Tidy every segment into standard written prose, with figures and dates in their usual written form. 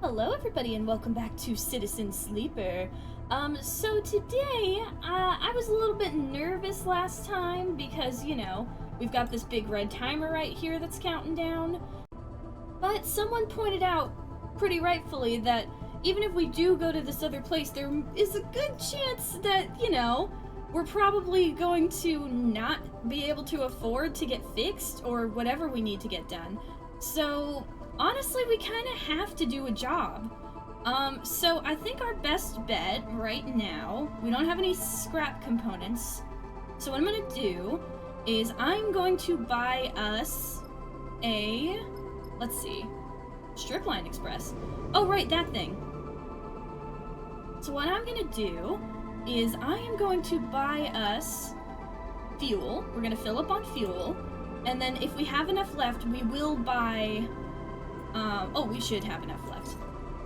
Hello everybody and welcome back to Citizen Sleeper. So today, I was a little bit nervous last time because, we've got this big red timer right here that's counting down. But someone pointed out, pretty rightfully, that even if we do go to this other place, there is a good chance that, we're probably going to not be able to afford to get fixed or whatever we need to get done. So honestly, we kind of have to do a job. So I think our best bet right now, we don't have any scrap components. So what I'm gonna do is I'm going to buy us a, let's see, Stripline Express. Oh, right, that thing. So what I'm gonna do is I am going to buy us fuel. We're gonna fill up on fuel. And then if we have enough left, we will buy, we should have enough left.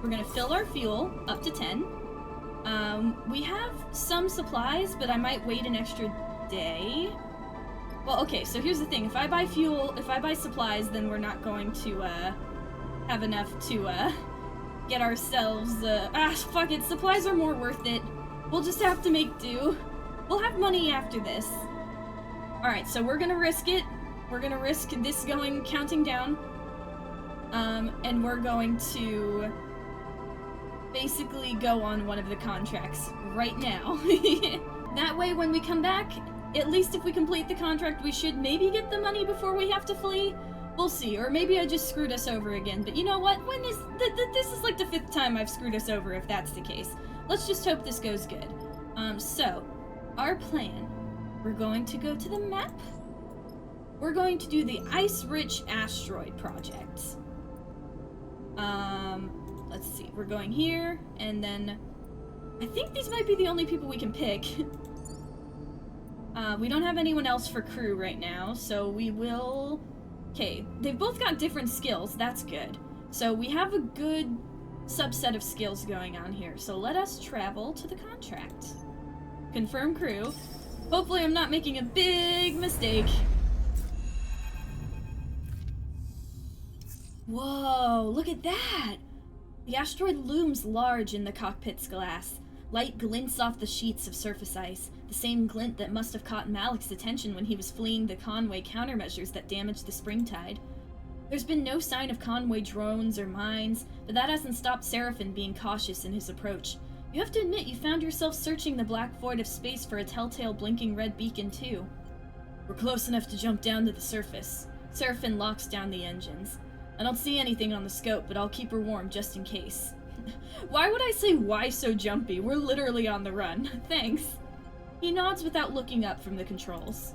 We're gonna fill our fuel up to 10. We have some supplies, but I might wait an extra day. Well, okay, so here's the thing. If I buy supplies, then we're not going to, have enough to, get ourselves, fuck it, supplies are more worth it. We'll just have to make do. We'll have money after this. Alright, so we're gonna risk it. We're gonna risk this counting down. And we're going to basically go on one of the contracts right now. That way, when we come back, at least if we complete the contract, we should maybe get the money before we have to flee. We'll see, or maybe I just screwed us over again. But you know what? This is like the 5th time I've screwed us over, if that's the case. Let's just hope this goes good. So, our plan. We're going to go to the map. We're going to do the Ice-Rich Asteroid Project. Let's see. We're going here, and then I think these might be the only people we can pick. We don't have anyone else for crew right now, so we will... Okay, they've both got different skills. That's good. So we have a good subset of skills going on here. So let us travel to the contract. Confirm crew. Hopefully I'm not making a big mistake. Whoa, look at that! The asteroid looms large in the cockpit's glass. Light glints off the sheets of surface ice, the same glint that must have caught Malik's attention when he was fleeing the Conway countermeasures that damaged the springtide. There's been no sign of Conway drones or mines, but that hasn't stopped Seraphin being cautious in his approach. You have to admit you found yourself searching the black void of space for a telltale blinking red beacon too. We're close enough to jump down to the surface. Seraphin locks down the engines. I don't see anything on the scope, but I'll keep her warm just in case. Why would I say why so jumpy? We're literally on the run. Thanks. He nods without looking up from the controls.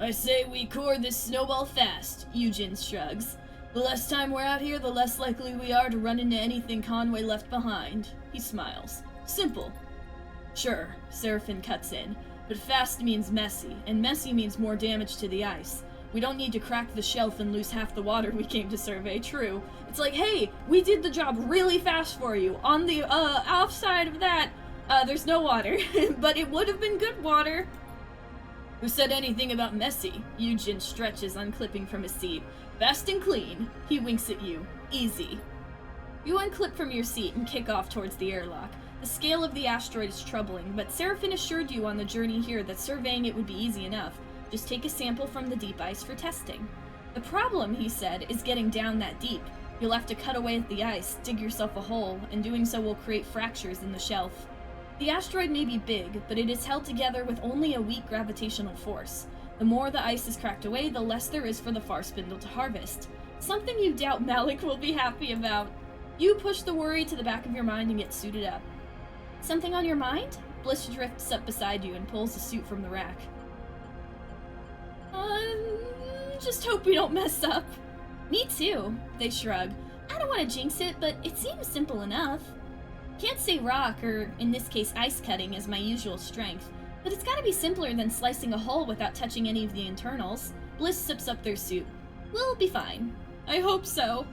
I say we core this snowball fast, Eugen shrugs. The less time we're out here, the less likely we are to run into anything Conway left behind. He smiles. Simple. Sure, Seraphin cuts in, but fast means messy, and messy means more damage to the ice. We don't need to crack the shelf and lose half the water we came to survey, true. It's like, hey, we did the job really fast for you. On the, offside of that, there's no water. But it would have been good water. Who said anything about messy? Eugen stretches, unclipping from his seat. Fast and clean. He winks at you. Easy. You unclip from your seat and kick off towards the airlock. The scale of the asteroid is troubling, but Seraphin assured you on the journey here that surveying it would be easy enough. Just take a sample from the deep ice for testing. The problem, he said, is getting down that deep. You'll have to cut away at the ice, dig yourself a hole, and doing so will create fractures in the shelf. The asteroid may be big, but it is held together with only a weak gravitational force. The more the ice is cracked away, the less there is for the far spindle to harvest. Something you doubt Malik will be happy about. You push the worry to the back of your mind and get suited up. Something on your mind? Bliss drifts up beside you and pulls a suit from the rack. Just hope we don't mess up. Me too, they shrug. I don't want to jinx it, but it seems simple enough. Can't say rock, or in this case ice cutting, is my usual strength, but it's gotta be simpler than slicing a hole without touching any of the internals. Bliss sips up their soup. We'll be fine. I hope so.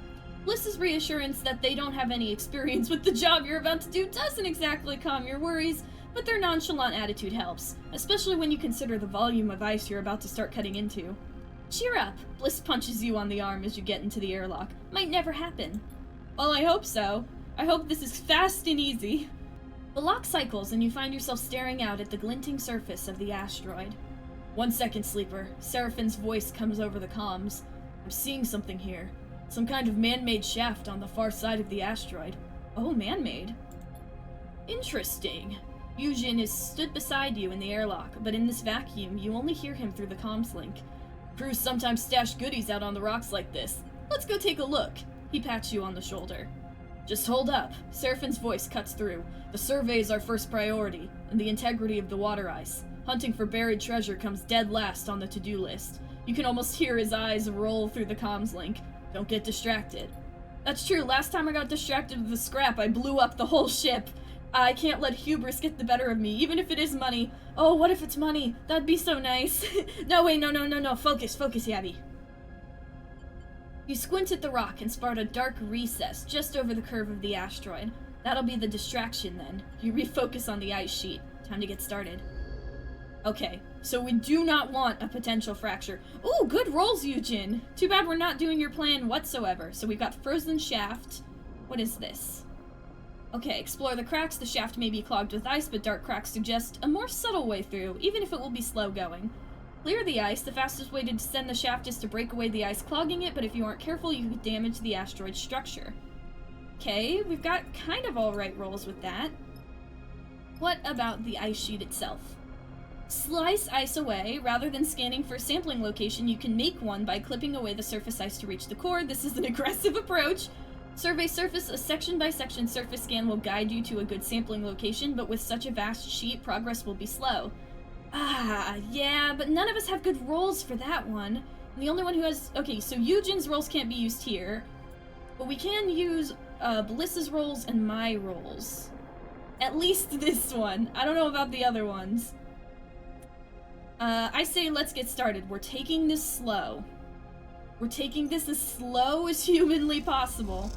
Bliss's reassurance that they don't have any experience with the job you're about to do doesn't exactly calm your worries, but their nonchalant attitude helps, especially when you consider the volume of ice you're about to start cutting into. Cheer up, Bliss punches you on the arm as you get into the airlock. Might never happen. Well, I hope so. I hope this is fast and easy. The lock cycles and you find yourself staring out at the glinting surface of the asteroid. 1 second, Sleeper. Seraphine's voice comes over the comms. I'm seeing something here. Some kind of man-made shaft on the far side of the asteroid. Oh, man-made. Interesting. Yujin is stood beside you in the airlock, but in this vacuum, you only hear him through the comms link. Crews sometimes stash goodies out on the rocks like this. Let's go take a look. He pats you on the shoulder. Just hold up. Seraphine's voice cuts through. The survey is our first priority, and the integrity of the water ice. Hunting for buried treasure comes dead last on the to-do list. You can almost hear his eyes roll through the comms link. Don't get distracted. That's true, last time I got distracted with the scrap, I blew up the whole ship. I can't let hubris get the better of me, even if it is money. Oh, what if it's money? That'd be so nice. No, wait, no. Focus, Yabby. You squint at the rock and spot a dark recess just over the curve of the asteroid. That'll be the distraction then. You refocus on the ice sheet. Time to get started. Okay, so we do not want a potential fracture. Ooh, good rolls, Yujin. Too bad we're not doing your plan whatsoever. So we've got frozen shaft. What is this? Okay, explore the cracks. The shaft may be clogged with ice, but dark cracks suggest a more subtle way through, even if it will be slow going. Clear the ice. The fastest way to descend the shaft is to break away the ice clogging it, but if you aren't careful, you could damage the asteroid's structure. Okay, we've got kind of alright rolls with that. What about the ice sheet itself? Slice ice away. Rather than scanning for a sampling location, you can make one by clipping away the surface ice to reach the core. This is an aggressive approach. Survey surface. A section-by-section surface scan will guide you to a good sampling location, but with such a vast sheet, progress will be slow. Ah, yeah, but none of us have good rolls for that one. The only one who has... Okay, so Yujin's rolls can't be used here, but we can use Bliss's rolls and my rolls. At least this one. I don't know about the other ones. I say let's get started. We're taking this slow. We're taking this as slow as humanly possible.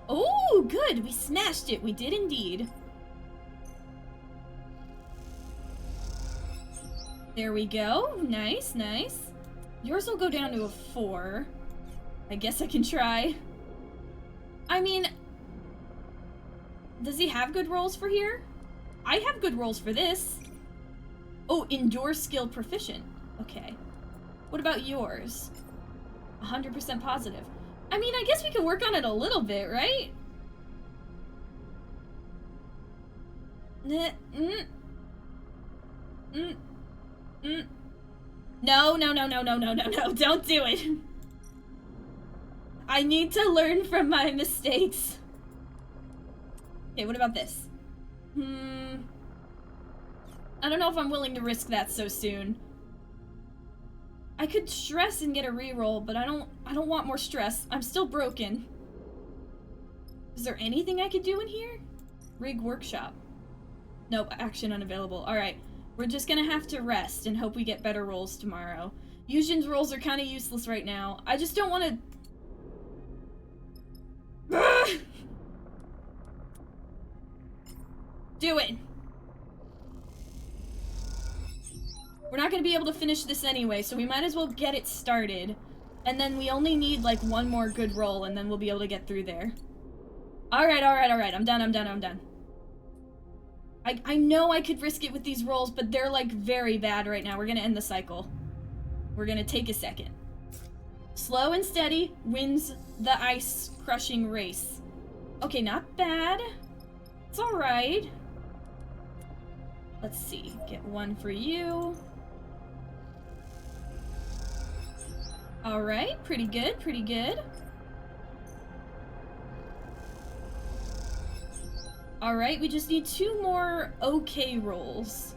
Oh, good! We smashed it! We did indeed. There we go. Nice, nice. Yours will go down to a 4. I guess I can try. I mean... Does he have good rolls for here? I have good rolls for this. Oh, endure skill proficient. Okay. What about yours? 100% positive. I mean, I guess we can work on it a little bit, right? No, don't do it. I need to learn from my mistakes. Okay, what about this? I don't know if I'm willing to risk that so soon. I could stress and get a reroll, but I don't want more stress. I'm still broken. Is there anything I could do in here? Rig workshop. Nope, action unavailable. Alright, we're just gonna have to rest and hope we get better rolls tomorrow. Yujin's rolls are kind of useless right now. I just don't want to... Do it! We're not gonna be able to finish this anyway, so we might as well get it started. And then we only need, like, one more good roll, and then we'll be able to get through there. Alright. I'm done. I know I could risk it with these rolls, but they're, like, very bad right now. We're gonna end the cycle. We're gonna take a second. Slow and steady wins the ice-crushing race. Okay, not bad. It's alright. Let's see. Get one for you. Alright, pretty good. Alright, we just need 2 more okay rolls.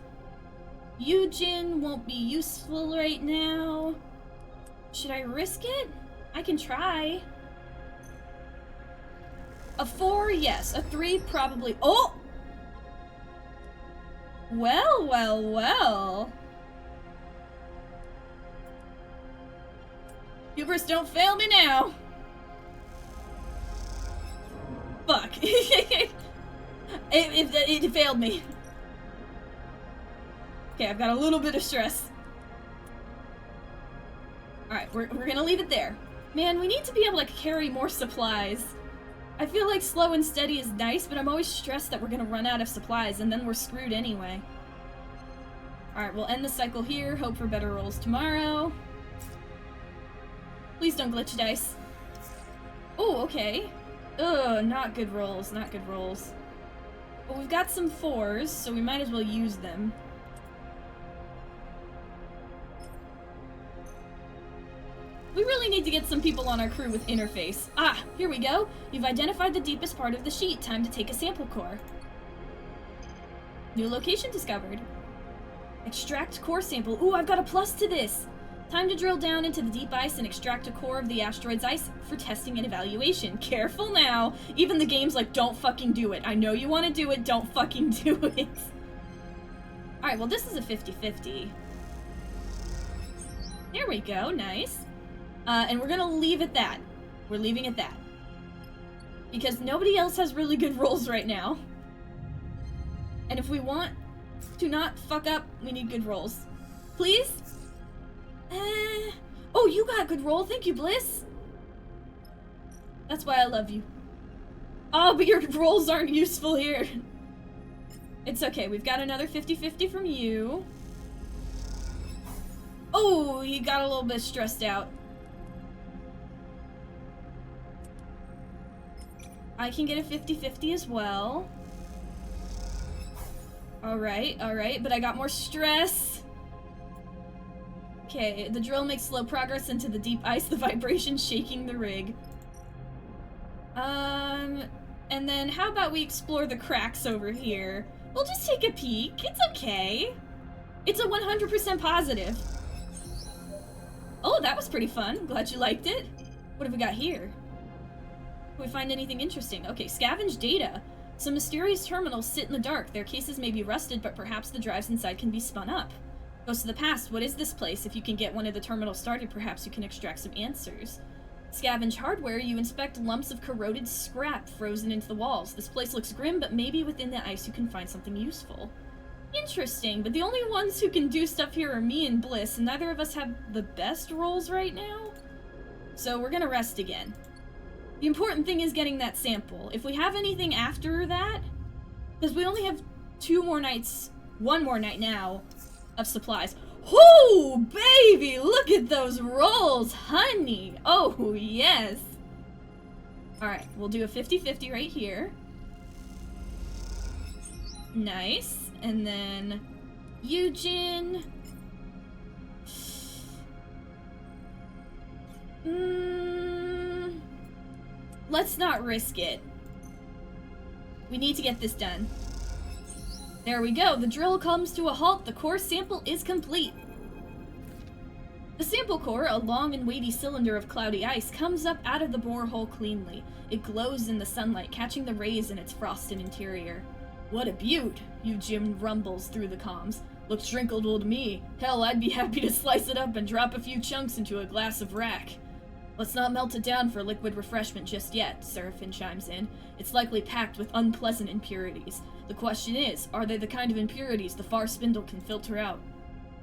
Yujin won't be useful right now. Should I risk it? I can try. A 4, yes. A 3, probably. Oh! Well. Hubris, don't fail me now! Fuck. It failed me. Okay, I've got a little bit of stress. Alright, we're gonna leave it there. Man, we need to be able to carry more supplies. I feel like slow and steady is nice, but I'm always stressed that we're gonna run out of supplies, and then we're screwed anyway. Alright, we'll end the cycle here, hope for better rolls tomorrow. Please don't glitch dice. Oh, okay. Ugh, not good rolls, not good rolls. But we've got some 4s, so we might as well use them. We really need to get some people on our crew with interface. Ah, here we go. You've identified the deepest part of the sheet. Time to take a sample core. New location discovered. Extract core sample. Ooh, I've got a plus to this. Time to drill down into the deep ice and extract a core of the asteroid's ice for testing and evaluation. Careful now. Even the game's like, don't fucking do it. I know you want to do it, don't fucking do it. Alright, well this is a 50-50. There we go, nice. And we're gonna leave it that. We're leaving it that. Because nobody else has really good rolls right now. And if we want to not fuck up, we need good rolls. Please? Oh, you got good roll. Thank you, Bliss. That's why I love you. Oh, but your rolls aren't useful here. It's okay. We've got another 50-50 from you. Oh, he got a little bit stressed out. I can get a 50-50 as well. Alright, but I got more stress. Okay, the drill makes slow progress into the deep ice, the vibration shaking the rig. And then how about we explore the cracks over here? We'll just take a peek. It's okay. It's a 100% positive. Oh, that was pretty fun. Glad you liked it. What have we got here? Can we find anything interesting? Okay, scavenge data. Some mysterious terminals sit in the dark. Their cases may be rusted, but perhaps the drives inside can be spun up. Goes to the past. What is this place? If you can get one of the terminals started, perhaps you can extract some answers. Scavenge hardware. You inspect lumps of corroded scrap frozen into the walls. This place looks grim, but maybe within the ice you can find something useful. Interesting, but the only ones who can do stuff here are me and Bliss, and neither of us have the best rolls right now. So we're gonna rest again. The important thing is getting that sample. If we have anything after that, because we only have 2 more nights, 1 more night now, of supplies. Oh, baby, look at those rolls, honey. Oh, yes. Alright, we'll do a 50-50 right here. Nice. And then Eugen. Let's not risk it. We need to get this done. There we go. The drill comes to a halt. The core sample is complete. The sample core, a long and weighty cylinder of cloudy ice, comes up out of the borehole cleanly. It glows in the sunlight, catching the rays in its frosted interior. What a beaut, Eugen rumbles through the comms. Looks drinkable to me. Hell, I'd be happy to slice it up and drop a few chunks into a glass of rack. Let's not melt it down for liquid refreshment just yet, Seraphin chimes in. It's likely packed with unpleasant impurities. The question is, are they the kind of impurities the far spindle can filter out?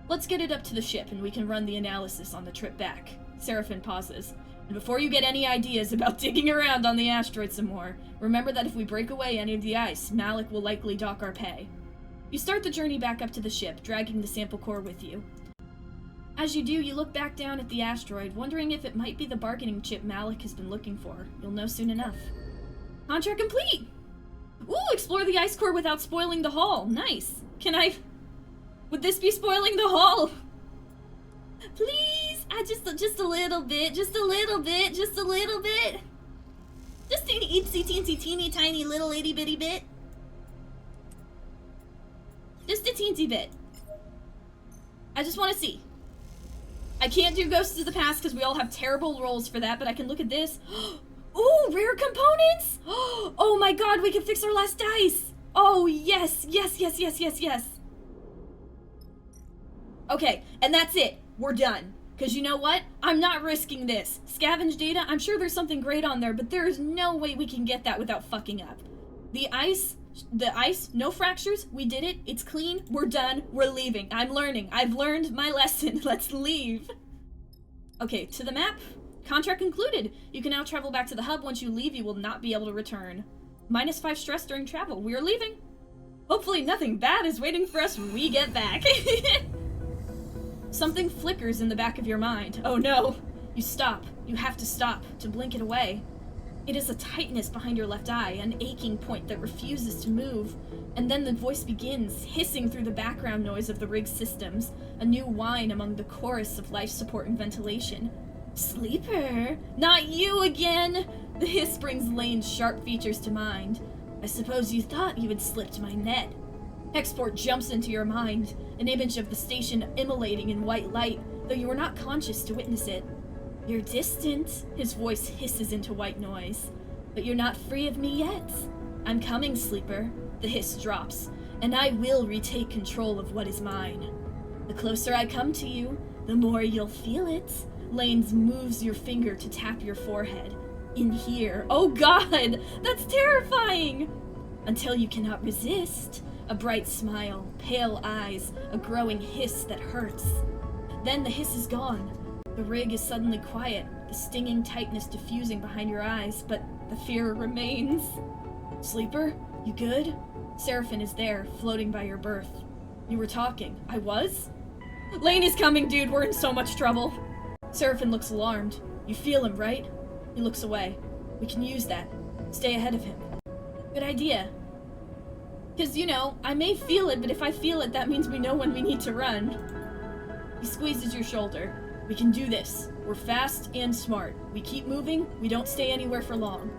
Let's get it up to the ship and we can run the analysis on the trip back. Seraphin pauses. And before you get any ideas about digging around on the asteroid some more, remember that if we break away any of the ice, Malik will likely dock our pay. You start the journey back up to the ship, dragging the sample core with you. As you do, you look back down at the asteroid, wondering if it might be the bargaining chip Malik has been looking for. You'll know soon enough. Contract complete! Ooh, explore the ice core without spoiling the hull. Nice. Would this be spoiling the hull? Please? Just a little bit, just a little bit, just a little bit. Just an itsy teensy teeny tiny little itty bitty bit. Just a teensy bit. I just want to see. I can't do Ghosts of the Past because we all have terrible rolls for that, but I can look at this. Ooh, rare components! Oh my god, we can fix our last dice! Oh, yes, yes, yes, yes, yes, yes. Okay, and that's it. We're done. Because you know what? I'm not risking this. Scavenge data, I'm sure there's something great on there, but there is no way we can get that without fucking up. The ice, no fractures, we did it, it's clean, we're done, we're leaving. I'm learning. I've learned my lesson. Let's leave. Okay, to the map. Contract concluded. You can now travel back to the hub. Once you leave, you will not be able to return. -5 stress during travel. We are leaving. Hopefully nothing bad is waiting for us when we get back. Something flickers in the back of your mind. Oh no. You stop. You have to stop to blink it away. It is a tightness behind your left eye, an aching point that refuses to move. And then the voice begins, hissing through the background noise of the rig's systems, a new whine among the chorus of life support and ventilation. Sleeper? Not you again! The hiss brings Laine's sharp features to mind. I suppose you thought you had slipped my net. Hexport jumps into your mind, an image of the station immolating in white light, though you are not conscious to witness it. You're distant, his voice hisses into white noise. But you're not free of me yet. I'm coming, Sleeper. The hiss drops, and I will retake control of what is mine. The closer I come to you, the more you'll feel it. Laine moves your finger to tap your forehead. In here. Oh god! That's terrifying! Until you cannot resist. A bright smile, pale eyes, a growing hiss that hurts. Then the hiss is gone. The rig is suddenly quiet, the stinging tightness diffusing behind your eyes, but the fear remains. Sleeper, you good? Seraphine is there, floating by your berth. You were talking. I was? Laine is coming, dude. We're in so much trouble. Seraphine looks alarmed. You feel him, right? He looks away. We can use that. Stay ahead of him. Good idea. Because, you know, I may feel it, but if I feel it, that means we know when we need to run. He squeezes your shoulder. We can do this. We're fast and smart. We keep moving, we don't stay anywhere for long.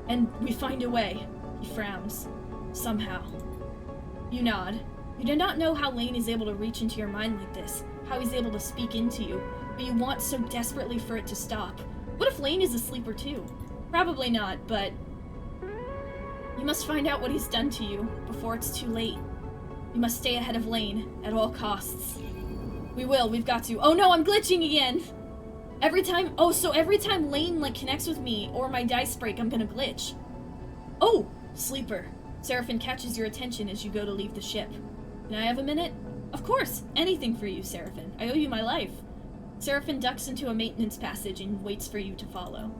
And we find a way. He frowns. Somehow. You nod. You do not know how Laine is able to reach into your mind like this, how he's able to speak into you, but you want so desperately for it to stop. What if Laine is a sleeper too? Probably not, but you must find out what he's done to you before it's too late. You must stay ahead of Laine at all costs. We will, we've got to. Oh no, I'm glitching again! Every time Laine, like, connects with me or my dice break, I'm gonna glitch. Oh! Sleeper. Seraphine catches your attention as you go to leave the ship. Can I have a minute? Of course! Anything for you, Seraphine. I owe you my life. Seraphine ducks into a maintenance passage and waits for you to follow.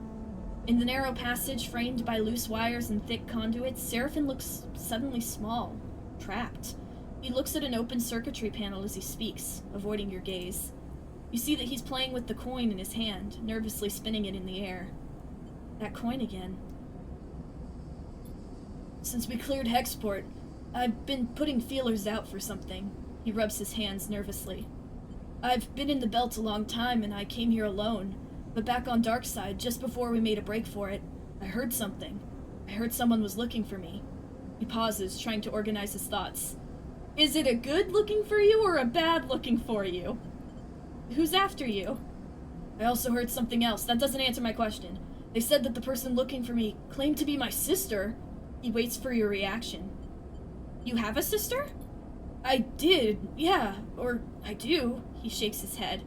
In the narrow passage, framed by loose wires and thick conduits, Seraphine looks suddenly small, trapped. He looks at an open circuitry panel as he speaks, avoiding your gaze. You see that he's playing with the coin in his hand, nervously spinning it in the air. That coin again. Since we cleared Hexport, I've been putting feelers out for something. He rubs his hands nervously. I've been in the Belt a long time, and I came here alone. But back on Darkside, just before we made a break for it, I heard something. I heard someone was looking for me. He pauses, trying to organize his thoughts. Is it a good looking for you or a bad looking for you? Who's after you? I also heard something else. That doesn't answer my question. They said that the person looking for me claimed to be my sister. He waits for your reaction. You have a sister? I did, yeah. Or I do. He shakes his head.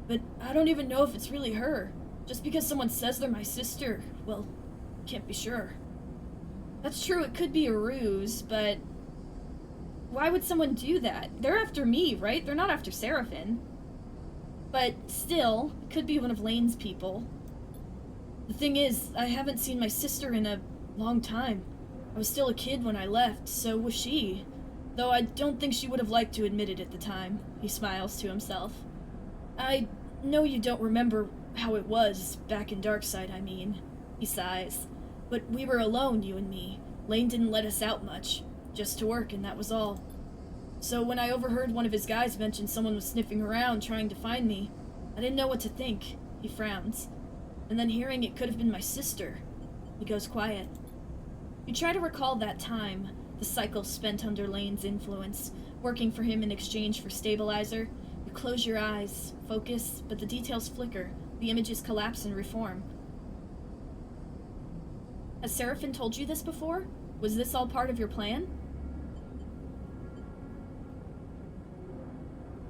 But I don't even know if it's really her. Just because someone says they're my sister, well, can't be sure. That's true, it could be a ruse, but why would someone do that? They're after me, right? They're not after Seraphine. But still, it could be one of Laine's people. The thing is, I haven't seen my sister in a long time. I was still a kid when I left, so was she. Though I don't think she would have liked to admit it at the time. He smiles to himself. I know you don't remember how it was back in Darkside, I mean. He sighs. But we were alone, you and me. Laine didn't let us out much. Just to work, and that was all. So when I overheard one of his guys mention someone was sniffing around trying to find me, I didn't know what to think. He frowns. And then hearing it could have been my sister, he goes quiet. You try to recall that time, the cycle spent under Laine's influence, working for him in exchange for stabilizer. You close your eyes, focus, but the details flicker. The images collapse and reform. Has Seraphine told you this before? Was this all part of your plan?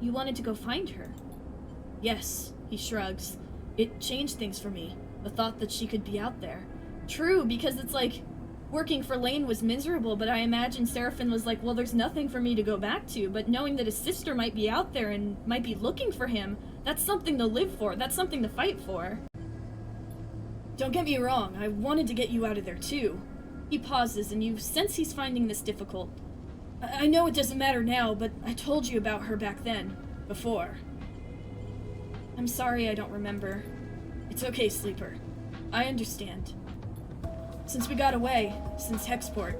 You wanted to go find her? Yes, he shrugs. It changed things for me, the thought that she could be out there. True, because it's like, working for Laine was miserable, but I imagine Seraphine was like, well, there's nothing for me to go back to, but knowing that his sister might be out there and might be looking for him, that's something to live for, that's something to fight for. Don't get me wrong, I wanted to get you out of there too. He pauses, and you sense he's finding this difficult. I know it doesn't matter now, but I told you about her back then. Before. I'm sorry I don't remember. It's okay, Sleeper. I understand. Since we got away, since Hexport,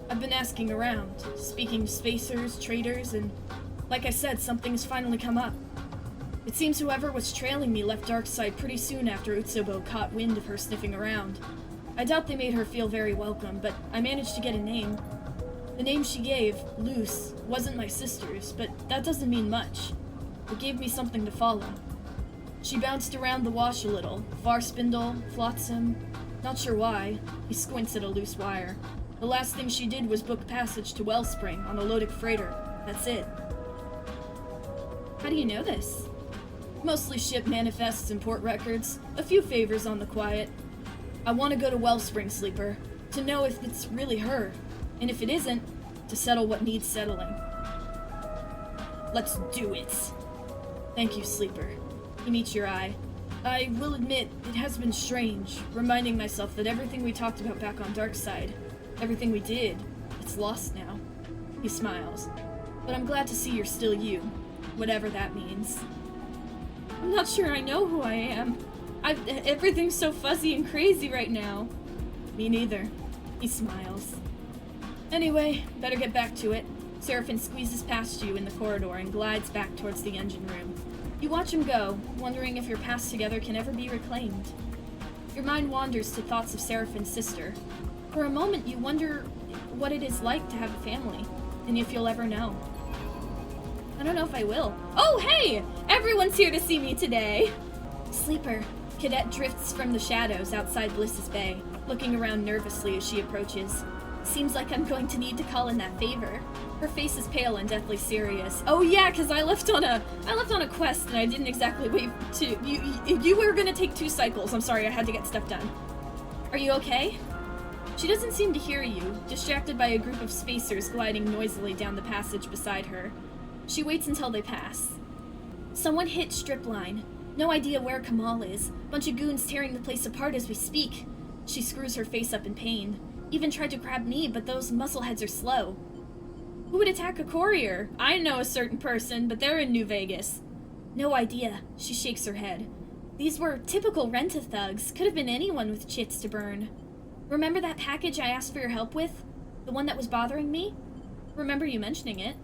I've been asking around, speaking to spacers, traders, and like I said, something's finally come up. It seems whoever was trailing me left Darkside pretty soon after Utsubo caught wind of her sniffing around. I doubt they made her feel very welcome, but I managed to get a name. The name she gave, Luce, wasn't my sister's, but that doesn't mean much. It gave me something to follow. She bounced around the wash a little, Farspindle, Flotsam, not sure why. He squints at a loose wire. The last thing she did was book passage to Wellspring on a loaded freighter. That's it. How do you know this? Mostly ship manifests and port records. A few favors on the quiet. I want to go to Wellspring, Sleeper. To know if it's really her. And if it isn't, to settle what needs settling. Let's do it. Thank you, Sleeper. He meets your eye. I will admit, it has been strange, reminding myself that everything we talked about back on Darkside, everything we did, it's lost now. He smiles. But I'm glad to see you're still you, whatever that means. I'm not sure I know who I am. Everything's so fuzzy and crazy right now. Me neither. He smiles. Anyway, better get back to it. Seraphin squeezes past you in the corridor and glides back towards the engine room. You watch him go, wondering if your past together can ever be reclaimed. Your mind wanders to thoughts of Seraphin's sister. For a moment, you wonder what it is like to have a family, and if you'll ever know. I don't know if I will. Oh, hey! Everyone's here to see me today! Sleeper. Cadet drifts from the shadows outside Bliss's Bay, looking around nervously as she approaches. Seems like I'm going to need to call in that favor. Her face is pale and deathly serious. Oh yeah, because I left on a quest and I didn't exactly wait to... You were gonna take 2 cycles. I'm sorry, I had to get stuff done. Are you okay? She doesn't seem to hear you, distracted by a group of spacers gliding noisily down the passage beside her. She waits until they pass. Someone hit stripline. No idea where Kamal is. Bunch of goons tearing the place apart as we speak. She screws her face up in pain. Even tried to grab me, but those muscleheads are slow. Who would attack a courier? I know a certain person, but they're in New Vegas. No idea. She shakes her head. These were typical rent-a-thugs. Could have been anyone with chits to burn. Remember that package I asked for your help with? The one that was bothering me? Remember you mentioning it.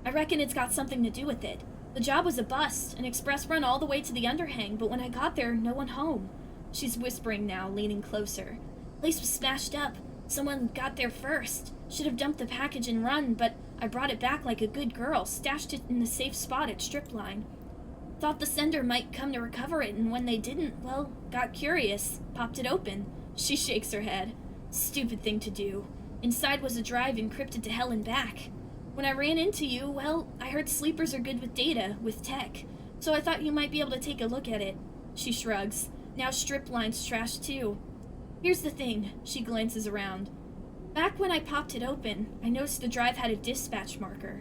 I reckon it's got something to do with it. The job was a bust, an express run all the way to the underhang, but when I got there, no one home. She's whispering now, leaning closer. Place was smashed up. Someone got there first. Should have dumped the package and run, but I brought it back like a good girl, stashed it in the safe spot at Stripline. Thought the sender might come to recover it, and when they didn't, well, got curious. Popped it open. She shakes her head. Stupid thing to do. Inside was a drive encrypted to hell and back. When I ran into you, well, I heard sleepers are good with data, with tech, so I thought you might be able to take a look at it. She shrugs. Now Stripline's trashed too. Here's the thing. She glances around. Back when I popped it open, I noticed the drive had a dispatch marker.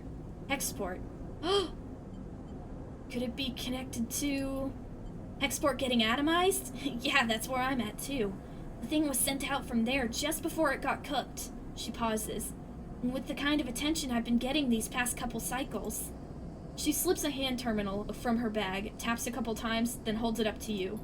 Export. Could it be connected to... Export getting atomized? Yeah, that's where I'm at too. The thing was sent out from there just before it got cooked. She pauses. And with the kind of attention I've been getting these past couple cycles. She slips a hand terminal from her bag, taps a couple times, then holds it up to you.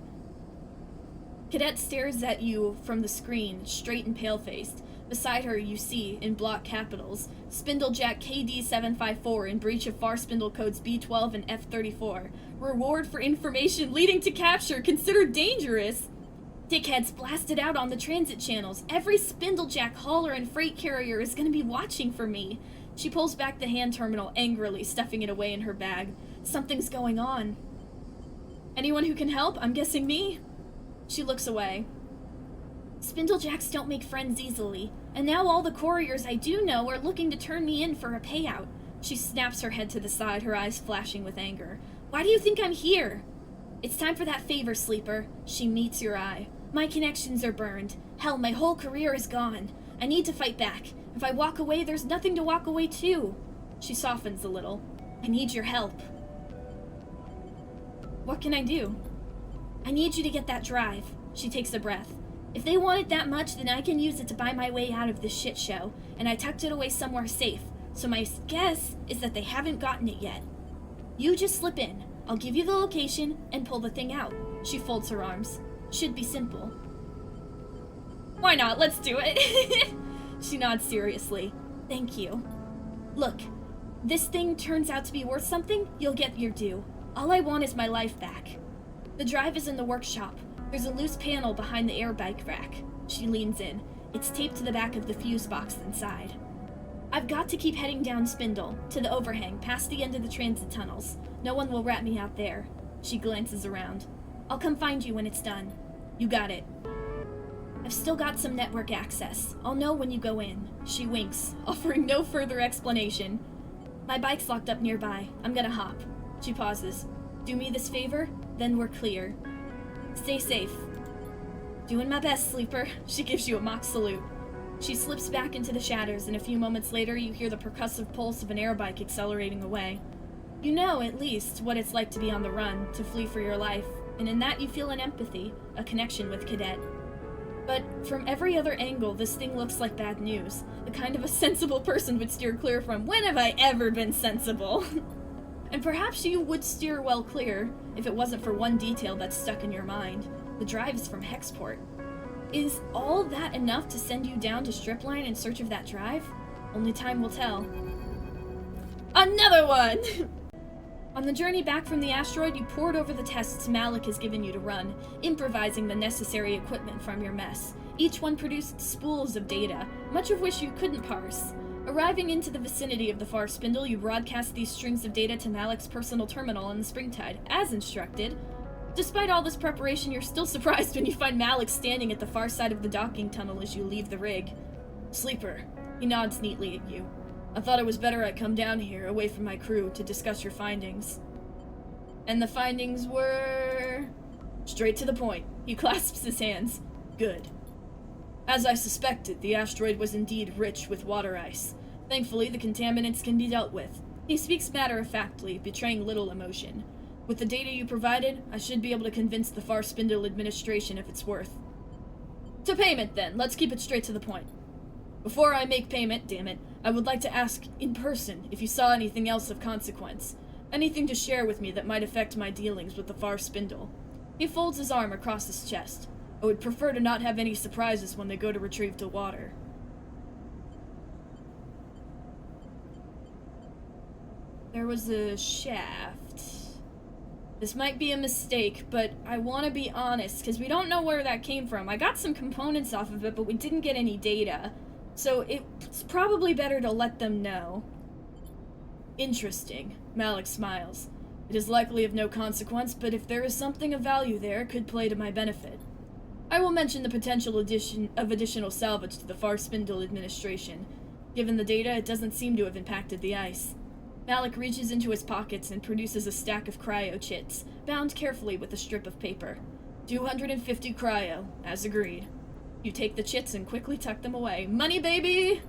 Cadet stares at you from the screen, straight and pale-faced. Beside her, you see, in block capitals, Spindlejack KD754 in breach of far spindle codes B12 and F34. Reward for information leading to capture considered dangerous. Dickheads blasted out on the transit channels. Every Spindlejack hauler and freight carrier is going to be watching for me. She pulls back the hand terminal angrily, stuffing it away in her bag. Something's going on. Anyone who can help? I'm guessing me? She looks away. Spindeljacks don't make friends easily, and now all the couriers I do know are looking to turn me in for a payout. She snaps her head to the side, her eyes flashing with anger. Why do you think I'm here? It's time for that favor, Sleeper. She meets your eye. My connections are burned. Hell, my whole career is gone. I need to fight back. If I walk away, there's nothing to walk away to. She softens a little. I need your help. What can I do? I need you to get that drive. She takes a breath. If they want it that much, then I can use it to buy my way out of this shit show, and I tucked it away somewhere safe, so my guess is that they haven't gotten it yet. You just slip in. I'll give you the location and pull the thing out. She folds her arms. Should be simple. Why not? Let's do it. She nods seriously. Thank you. Look, this thing turns out to be worth something, you'll get your due. All I want is my life back. The drive is in the workshop. There's a loose panel behind the air bike rack. She leans in. It's taped to the back of the fuse box inside. I've got to keep heading down Spindle, to the overhang, past the end of the transit tunnels. No one will rat me out there. She glances around. I'll come find you when it's done. You got it. I've still got some network access. I'll know when you go in. She winks, offering no further explanation. My bike's locked up nearby. I'm gonna hop. She pauses. Do me this favor, then we're clear. Stay safe. Doing my best, Sleeper. She gives you a mock salute. She slips back into the shadows, and a few moments later you hear the percussive pulse of an airbike accelerating away. You know, at least, what it's like to be on the run, to flee for your life, and in that you feel an empathy, a connection with Cadet. But from every other angle, this thing looks like bad news, the kind of a sensible person would steer clear from. When have I ever been sensible? And perhaps you would steer well clear, if it wasn't for one detail that's stuck in your mind. The drive is from Hexport. Is all that enough to send you down to Stripline in search of that drive? Only time will tell. Another one! On the journey back from the asteroid, you pored over the tests Malik has given you to run, improvising the necessary equipment from your mess. Each one produced spools of data, much of which you couldn't parse. Arriving into the vicinity of the far spindle, you broadcast these strings of data to Malik's personal terminal on the Springtide, as instructed. Despite all this preparation, you're still surprised when you find Malik standing at the far side of the docking tunnel as you leave the rig. Sleeper. He nods neatly at you. I thought it was better I come down here, away from my crew, to discuss your findings. And the findings were... Straight to the point. He clasps his hands. Good. As I suspected, the asteroid was indeed rich with water ice. Thankfully, the contaminants can be dealt with. He speaks matter-of-factly, betraying little emotion. With the data you provided, I should be able to convince the Far Spindle administration of its worth. To payment, then. Let's keep it straight to the point. Before I make payment, damn it, I would like to ask in person if you saw anything else of consequence. Anything to share with me that might affect my dealings with the Far Spindle. He folds his arm across his chest. I would prefer to not have any surprises when they go to retrieve the water. There was a shaft. This might be a mistake, but I want to be honest, because we don't know where that came from. I got some components off of it, but we didn't get any data. So it's probably better to let them know. Interesting. Malik smiles. It is likely of no consequence, but if there is something of value there, it could play to my benefit. I will mention the potential additional salvage to the Far Spindle administration. Given the data, it doesn't seem to have impacted the ice. Malik reaches into his pockets and produces a stack of cryo chits, bound carefully with a strip of paper. 250 cryo, as agreed. You take the chits and quickly tuck them away. Money, baby!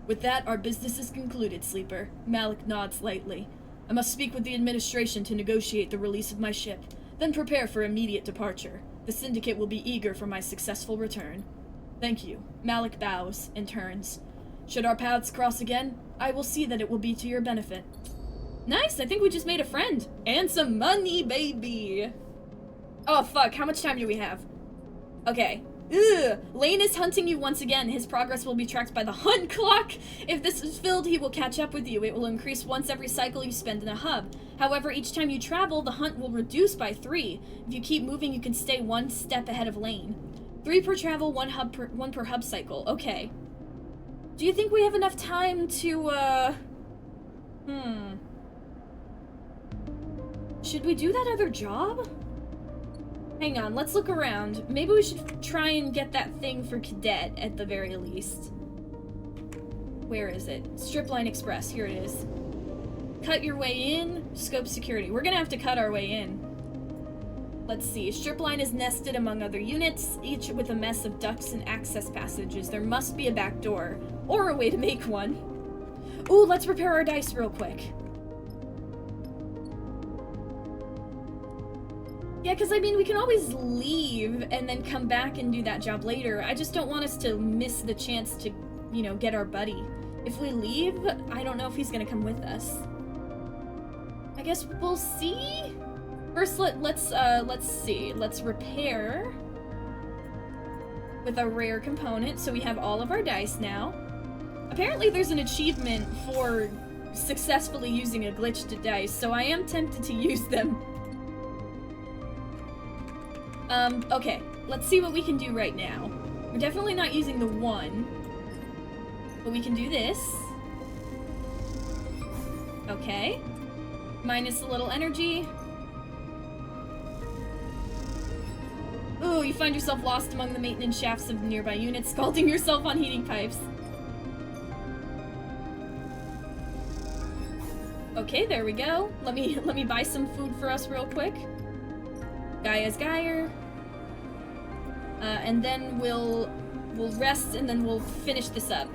With that, our business is concluded, Sleeper. Malik nods lightly. I must speak with the administration to negotiate the release of my ship, then prepare for immediate departure. The Syndicate will be eager for my successful return. Thank you. Malik bows and turns. Should our paths cross again, I will see that it will be to your benefit. Nice, I think we just made a friend. And some money, baby! Oh, fuck, how much time do we have? Okay. Ugh. Laine is hunting you once again. His progress will be tracked by the hunt clock. If this is filled, he will catch up with you. It will increase once every cycle you spend in a hub. However, each time you travel, the hunt will reduce by 3. If you keep moving, you can stay 1 step ahead of Laine. 3 per travel, 1 per hub cycle. Okay. Do you think we have enough time to, Should we do that other job? Hang on, let's look around. Maybe we should try and get that thing for Cadet, at the very least. Where is it? Stripline Express, here it is. Cut your way in, scope security. We're gonna have to cut our way in. Let's see, Stripline is nested among other units, each with a mess of ducts and access passages. There must be a back door, or a way to make one. Ooh, let's prepare our dice real quick. Yeah, because I mean, we can always leave and then come back and do that job later. I just don't want us to miss the chance to, you know, get our buddy. If we leave, I don't know if he's gonna come with us. I guess we'll see? First, let's see. Let's repair with a rare component, so we have all of our dice now. Apparently there's an achievement for successfully using a glitched dice, so I am tempted to use them. Okay, let's see what we can do right now. We're definitely not using the 1, but we can do this. Okay. Minus a little energy. Ooh, you find yourself lost among the maintenance shafts of the nearby units, scalding yourself on heating pipes. Okay, there we go. Let me buy some food for us real quick. Gaia's Geyer. And then we'll rest, and then we'll finish this up.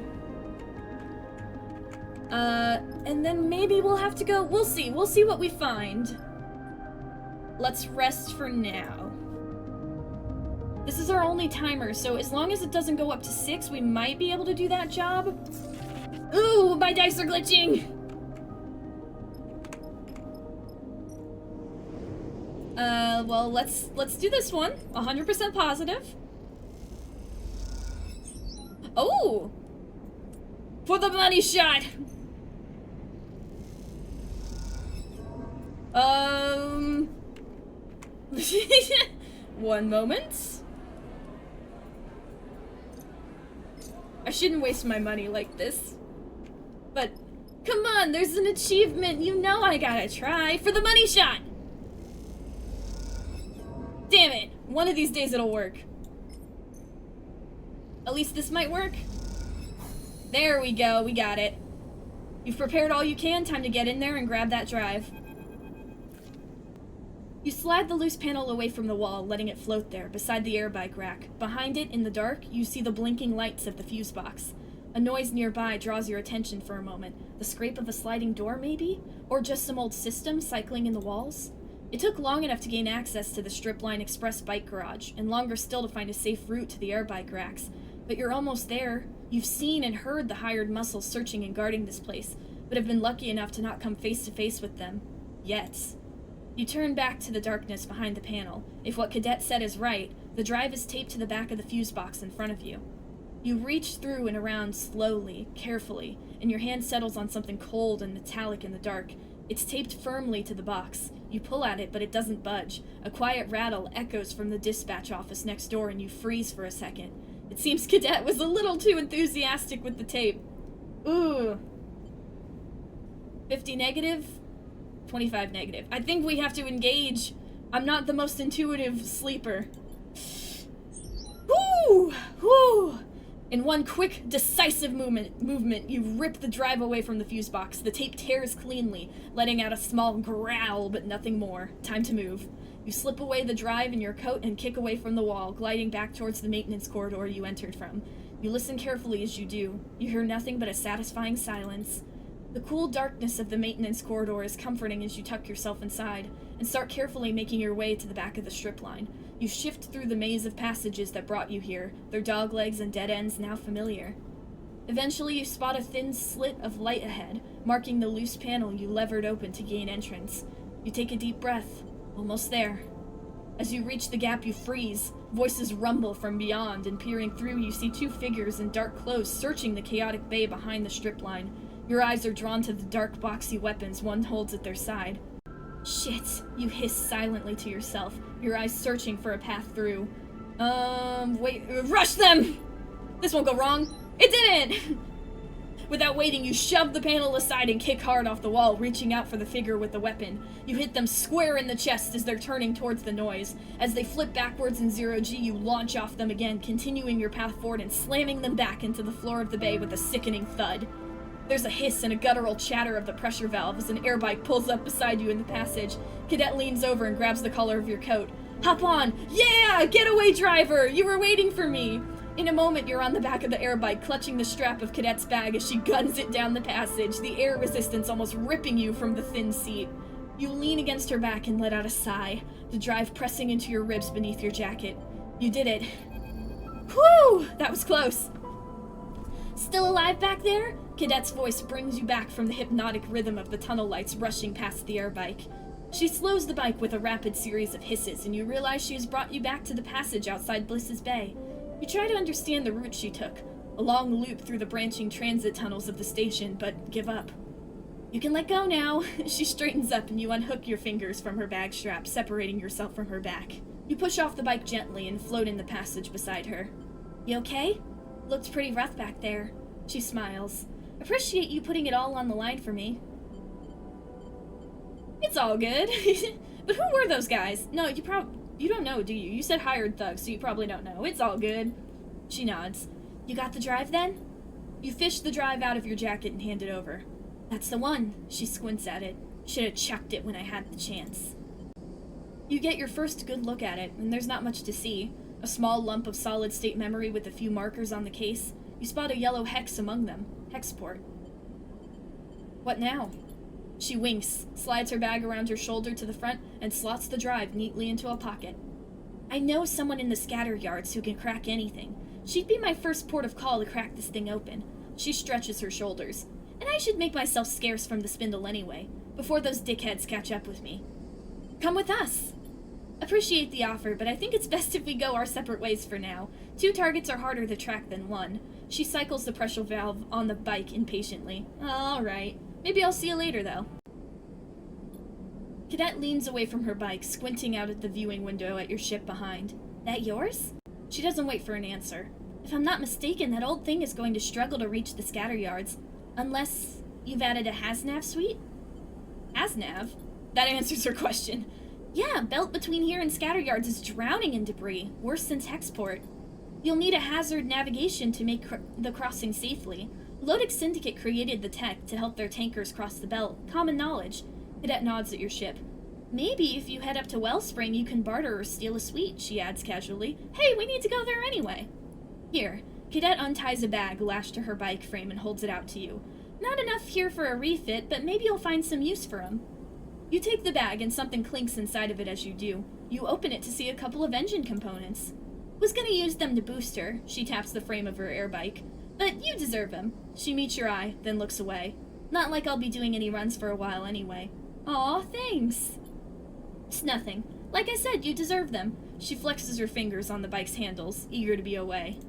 And then maybe we'll have to go. We'll see what we find. Let's rest for now. This is our only timer, so as long as it doesn't go up to 6, we might be able to do that job. Ooh, my dice are glitching! Well, let's do this one. 100% positive. Oh! For the money shot! One moment. I shouldn't waste my money like this. But, come on, there's an achievement. You know I gotta try. For the money shot! Damn it! One of these days it'll work. At least this might work. There we go, we got it. You've prepared all you can, time to get in there and grab that drive. You slide the loose panel away from the wall, letting it float there, beside the airbike rack. Behind it, in the dark, you see the blinking lights of the fuse box. A noise nearby draws your attention for a moment. The scrape of a sliding door, maybe? Or just some old system cycling in the walls? It took long enough to gain access to the Stripline Express bike garage, and longer still to find a safe route to the airbike racks. But you're almost there. You've seen and heard the hired muscles searching and guarding this place, but have been lucky enough to not come face to face with them. Yet. You turn back to the darkness behind the panel. If what Cadet said is right, the drive is taped to the back of the fuse box in front of you. You reach through and around slowly, carefully, and your hand settles on something cold and metallic in the dark. It's taped firmly to the box. You pull at it, but it doesn't budge. A quiet rattle echoes from the dispatch office next door, and you freeze for a second. It seems Cadet was a little too enthusiastic with the tape. Ooh. 50 negative, 25 negative. I think we have to engage. I'm not the most intuitive sleeper. Woo! Woo! In one quick, decisive movement, you rip the drive away from the fuse box. The tape tears cleanly, letting out a small growl, but nothing more. Time to move. You slip away the drive in your coat and kick away from the wall, gliding back towards the maintenance corridor you entered from. You listen carefully as you do. You hear nothing but a satisfying silence. The cool darkness of the maintenance corridor is comforting as you tuck yourself inside, and start carefully making your way to the back of the strip line. You shift through the maze of passages that brought you here, their doglegs and dead ends now familiar. Eventually, you spot a thin slit of light ahead, marking the loose panel you levered open to gain entrance. You take a deep breath. Almost there. As you reach the gap, you freeze. Voices rumble from beyond, and peering through, you see two figures in dark clothes searching the chaotic bay behind the strip line. Your eyes are drawn to the dark, boxy weapons one holds at their side. Shit, you hiss silently to yourself, your eyes searching for a path through. Wait, rush them! This won't go wrong. It didn't! Without waiting, you shove the panel aside and kick hard off the wall, reaching out for the figure with the weapon. You hit them square in the chest as they're turning towards the noise. As they flip backwards in zero-G, you launch off them again, continuing your path forward and slamming them back into the floor of the bay with a sickening thud. There's a hiss and a guttural chatter of the pressure valve as an airbike pulls up beside you in the passage. Cadet leans over and grabs the collar of your coat. Hop on! Yeah! Getaway driver! You were waiting for me! In a moment, you're on the back of the airbike, clutching the strap of Cadet's bag as she guns it down the passage, the air resistance almost ripping you from the thin seat. You lean against her back and let out a sigh, the drive pressing into your ribs beneath your jacket. You did it. Whew! That was close. Still alive back there? Cadet's voice brings you back from the hypnotic rhythm of the tunnel lights rushing past the air bike. She slows the bike with a rapid series of hisses, and you realize she has brought you back to the passage outside Bliss's Bay. You try to understand the route she took, a long loop through the branching transit tunnels of the station, but give up. You can let go now. She straightens up and you unhook your fingers from her bag strap, separating yourself from her back. You push off the bike gently and float in the passage beside her. You okay? Looked pretty rough back there. She smiles. Appreciate you putting it all on the line for me. It's all good. But who were those guys? No, you don't know, do you? You said hired thugs, so you probably don't know. It's all good. She nods. You got the drive then? You fish the drive out of your jacket and hand it over. That's the one. She squints at it. Should have chucked it when I had the chance. You get your first good look at it, and there's not much to see. A small lump of solid-state memory with a few markers on the case. You spot a yellow hex among them. Hexport. What now? She winks, slides her bag around her shoulder to the front, and slots the drive neatly into a pocket. I know someone in the scatter yards who can crack anything. She'd be my first port of call to crack this thing open. She stretches her shoulders. And I should make myself scarce from the spindle anyway, before those dickheads catch up with me. Come with us! Appreciate the offer, but I think it's best if we go our separate ways for now. 2 targets are harder to track than 1. She cycles the pressure valve on the bike impatiently. Alright. Maybe I'll see you later, though. Cadet leans away from her bike, squinting out at the viewing window at your ship behind. That yours? She doesn't wait for an answer. If I'm not mistaken, that old thing is going to struggle to reach the scatter yards. Unless you've added a Hasnav suite? Hasnav? That answers her question. Yeah, belt between here and scatter yards is drowning in debris, worse since Hexport. You'll need a hazard navigation to make the crossing safely. Lodic Syndicate created the tech to help their tankers cross the belt. Common knowledge. Cadet nods at your ship. Maybe if you head up to Wellspring, you can barter or steal a suite, she adds casually. Hey, we need to go there anyway. Here. Cadet unties a bag lashed to her bike frame and holds it out to you. Not enough here for a refit, but maybe you'll find some use for 'em. You take the bag and something clinks inside of it as you do. You open it to see a couple of engine components. Was gonna use them to boost her, she taps the frame of her air bike. But you deserve 'em. She meets your eye, then looks away. Not like I'll be doing any runs for a while anyway. Aw, thanks. It's nothing. Like I said, you deserve them. She flexes her fingers on the bike's handles, eager to be away.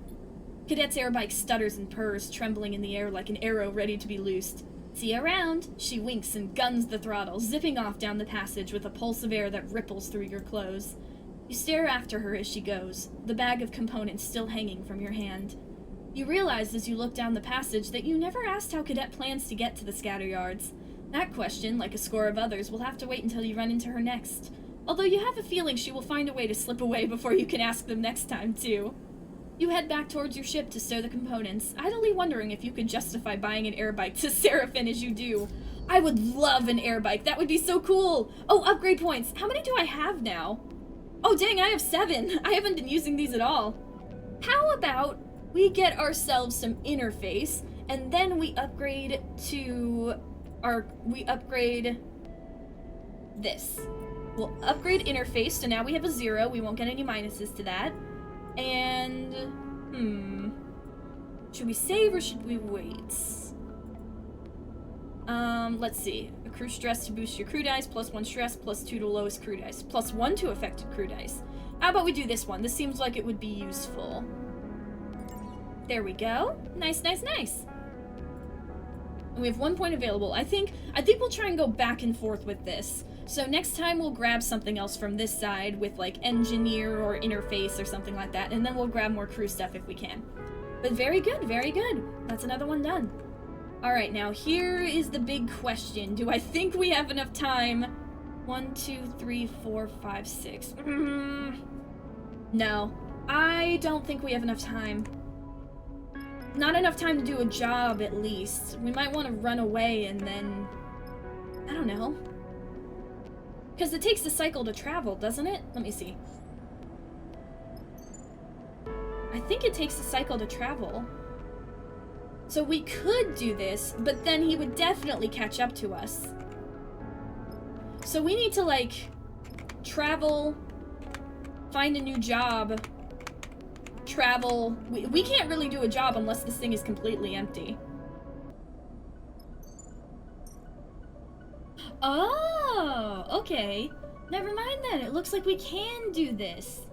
Cadet's air bike stutters and purrs, trembling in the air like an arrow ready to be loosed. See you around. She winks and guns the throttle, zipping off down the passage with a pulse of air that ripples through your clothes. You stare after her as she goes, the bag of components still hanging from your hand. You realize as you look down the passage that you never asked how Cadet plans to get to the scatter yards. That question, like a score of others, will have to wait until you run into her next. Although you have a feeling she will find a way to slip away before you can ask them next time, too. You head back towards your ship to stow the components, idly wondering if you could justify buying an air bike to Seraphim as you do. I would love an air bike. That would be so cool. Oh, upgrade points. How many do I have now? Oh, dang, I have 7. I haven't been using these at all. How about we get ourselves some interface, and then we upgrade to we upgrade this. We'll upgrade interface, so now we have a 0. We won't get any minuses to that. And, should we save or should we wait? Let's see. Accrue stress to boost your crew dice, +1 stress, +2 to lowest crew dice, +1 to affected crew dice. How about we do this one? This seems like it would be useful. There we go. Nice, nice, nice. And we have 1 point available. I think we'll try and go back and forth with this. So next time we'll grab something else from this side with like engineer or interface or something like that, and then we'll grab more crew stuff if we can. But very good, very good. That's another one done. Alright, now here is the big question. Do I think we have enough time? 1, 2, 3, 4, 5, 6. No. I don't think we have enough time. Not enough time to do a job, at least. We might want to run away and then... I don't know. Because it takes a cycle to travel, doesn't it? Let me see. I think it takes a cycle to travel. So we could do this, but then he would definitely catch up to us. So we need to, like, travel, find a new job, travel. We can't really do a job unless this thing is completely empty. Oh, okay. Never mind then. It looks like we can do this.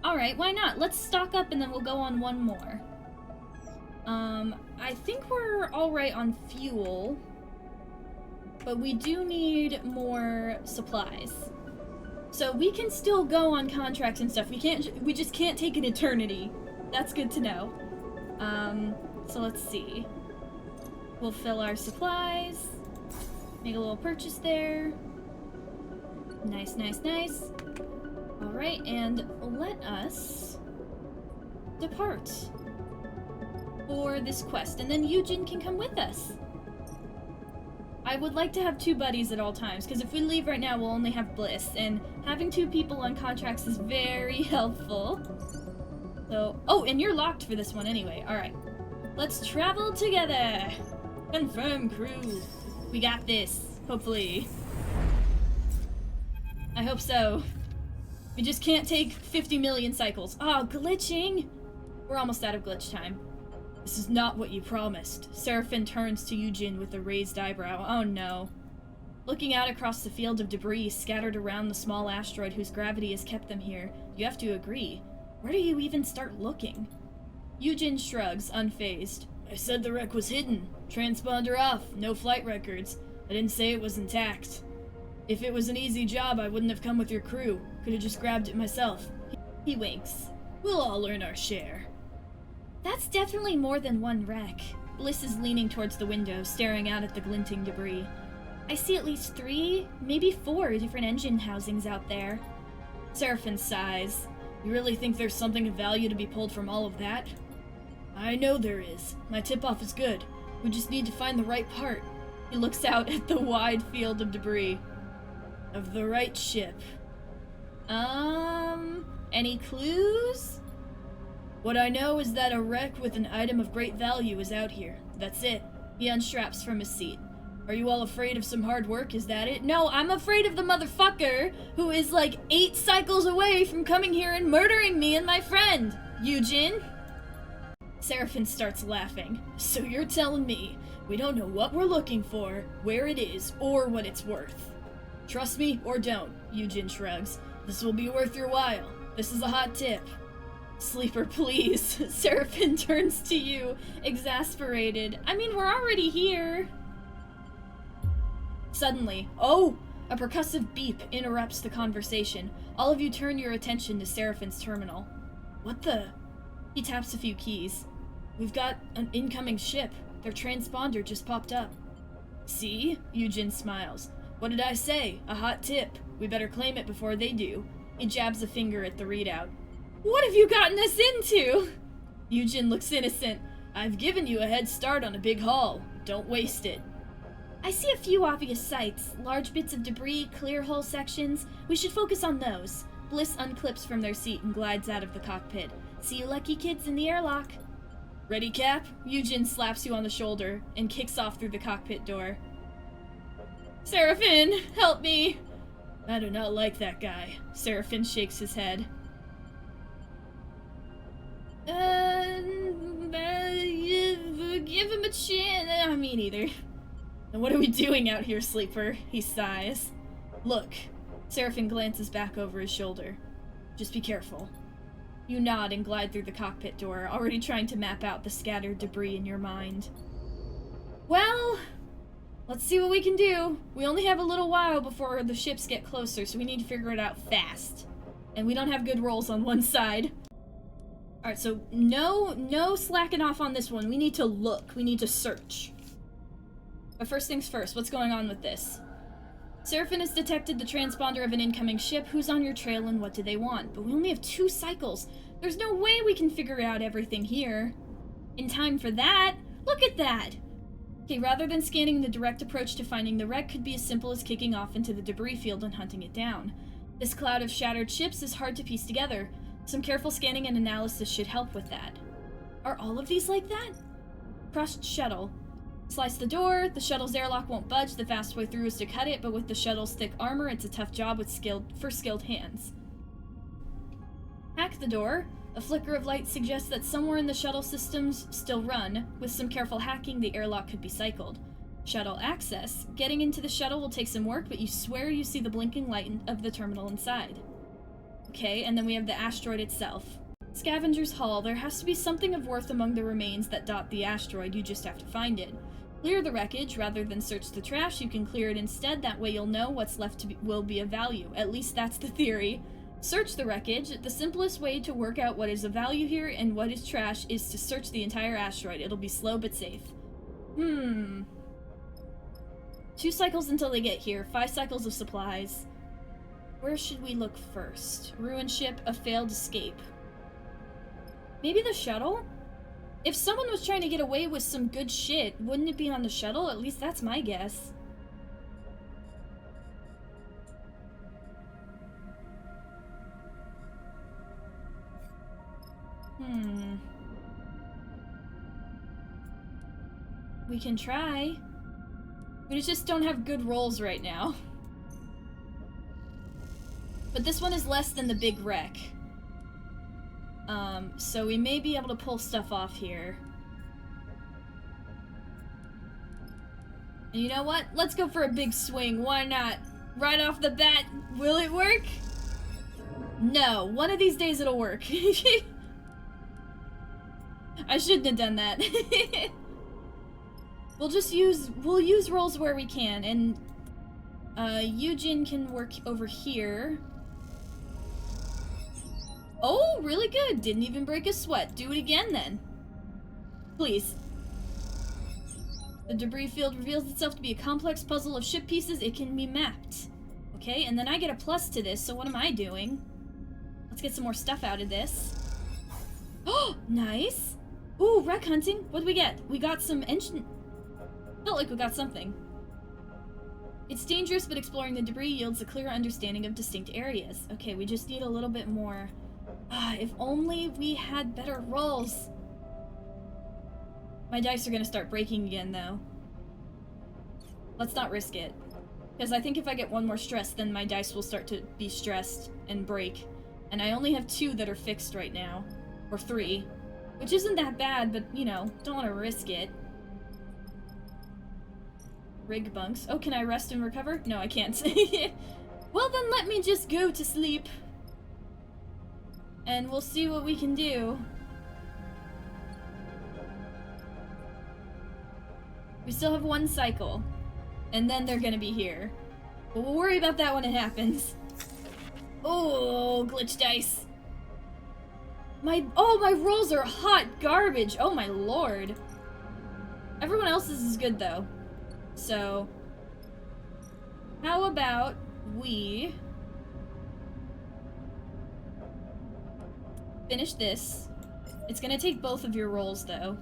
Alright, why not? Let's stock up and then we'll go on one more. I think we're alright on fuel. But we do need more supplies. So we can still go on contracts and stuff. We just can't take an eternity. That's good to know. So let's see. We'll fill our supplies. Make a little purchase there. Nice, nice, nice. Alright, and let us depart for this quest, and then Yujin can come with us. I would like to have 2 buddies at all times, because if we leave right now, we'll only have Bliss, and having 2 people on contracts is very helpful. So, oh, and you're locked for this one anyway. Alright, let's travel together. Confirm crew. We got this, hopefully. I hope so. We just can't take 50 million cycles. Oh, glitching! We're almost out of glitch time. This is not what you promised. Seraphin turns to Yujin with a raised eyebrow. Oh no. Looking out across the field of debris scattered around the small asteroid whose gravity has kept them here, you have to agree. Where do you even start looking? Yujin shrugs, unfazed. I said the wreck was hidden. Transponder off. No flight records. I didn't say it was intact. If it was an easy job, I wouldn't have come with your crew. Could have just grabbed it myself. He winks. We'll all earn our share. That's definitely more than one wreck. Bliss is leaning towards the window, staring out at the glinting debris. I see at least 3, maybe 4 different engine housings out there. Seraphin sighs. You really think there's something of value to be pulled from all of that? I know there is. My tip-off is good. We just need to find the right part. He looks out at the wide field of debris. Of the right ship. Any clues? What I know is that a wreck with an item of great value is out here. That's it. He unstraps from his seat. Are you all afraid of some hard work? Is that it? No, I'm afraid of the motherfucker who is like 8 cycles away from coming here and murdering me and my friend. Yujin? Seraphin starts laughing. So you're telling me we don't know what we're looking for, where it is, or what it's worth. Trust me or don't, Yujin shrugs. This will be worth your while. This is a hot tip. Sleeper, please. Seraphin turns to you, exasperated. I mean, we're already here. Suddenly, oh! A percussive beep interrupts the conversation. All of you turn your attention to Seraphin's terminal. What the? He taps a few keys. We've got an incoming ship. Their transponder just popped up. See? Yujin smiles. What did I say? A hot tip. We better claim it before they do. He jabs a finger at the readout. What have you gotten us into? Yujin looks innocent. I've given you a head start on a big haul. Don't waste it. I see a few obvious sights. Large bits of debris, clear hull sections. We should focus on those. Bliss unclips from their seat and glides out of the cockpit. See you lucky kids in the airlock. Ready, Cap? Yujin slaps you on the shoulder and kicks off through the cockpit door. Seraphin, help me! I do not like that guy. Seraphin shakes his head. Give him a chance. Me neither. And what are we doing out here, Sleeper? He sighs. Look. Seraphin glances back over his shoulder. Just be careful. You nod and glide through the cockpit door, already trying to map out the scattered debris in your mind. Well, let's see what we can do. We only have a little while before the ships get closer, so we need to figure it out fast. And we don't have good rolls on one side. Alright, so no slacking off on this one. We need to look. We need to search. But first things first, what's going on with this? Seraphin has detected the transponder of an incoming ship. Who's on your trail and what do they want? But we only have 2 cycles. There's no way we can figure out everything here. In time for that? Look at that! Okay, rather than scanning, the direct approach to finding the wreck could be as simple as kicking off into the debris field and hunting it down. This cloud of shattered ships is hard to piece together. Some careful scanning and analysis should help with that. Are all of these like that? Crushed shuttle. Slice the door. The shuttle's airlock won't budge. The fast way through is to cut it, but with the shuttle's thick armor, it's a tough job for skilled hands. Hack the door. A flicker of light suggests that somewhere in the shuttle systems still run. With some careful hacking, the airlock could be cycled. Shuttle access. Getting into the shuttle will take some work, but you swear you see the blinking light of the terminal inside. Okay, and then we have the asteroid itself. Scavenger's Hall. There has to be something of worth among the remains that dot the asteroid. You just have to find it. Clear the wreckage. Rather than search the trash, you can clear it instead. That way you'll know what's left will be of value. At least that's the theory. Search the wreckage. The simplest way to work out what is of value here and what is trash is to search the entire asteroid. It'll be slow but safe. 2 cycles until they get here. 5 cycles of supplies. Where should we look first? Ruined ship, a failed escape. Maybe the shuttle? If someone was trying to get away with some good shit, wouldn't it be on the shuttle? At least that's my guess. We can try. We just don't have good rolls right now. But this one is less than the big wreck. So we may be able to pull stuff off here. And you know what? Let's go for a big swing. Why not? Right off the bat, will it work? No. One of these days it'll work. I shouldn't have done that. We'll use rolls where we can, and Eugene can work over here. Oh, really good. Didn't even break a sweat. Do it again then. Please. The debris field reveals itself to be a complex puzzle of ship pieces. It can be mapped. Okay, and then I get a plus to this, so what am I doing? Let's get some more stuff out of this. Oh, nice. Ooh, wreck hunting. What did we get? We got some engine... Felt like we got something. It's dangerous, but exploring the debris yields a clearer understanding of distinct areas. Okay, we just need a little bit more... if only we had better rolls. My dice are gonna start breaking again, though. Let's not risk it. Because I think if I get one more stress, then my dice will start to be stressed and break. And I only have 2 that are fixed right now. Or 3. Which isn't that bad, but, you know, don't want to risk it. Rig bunks. Oh, can I rest and recover? No, I can't. Well, then let me just go to sleep. And we'll see what we can do. We still have 1 cycle. And then they're gonna be here. But we'll worry about that when it happens. Oh, glitch dice. My rolls are hot garbage. Oh my lord. Everyone else's is good though. So, how about we finish this? It's gonna take both of your rolls though.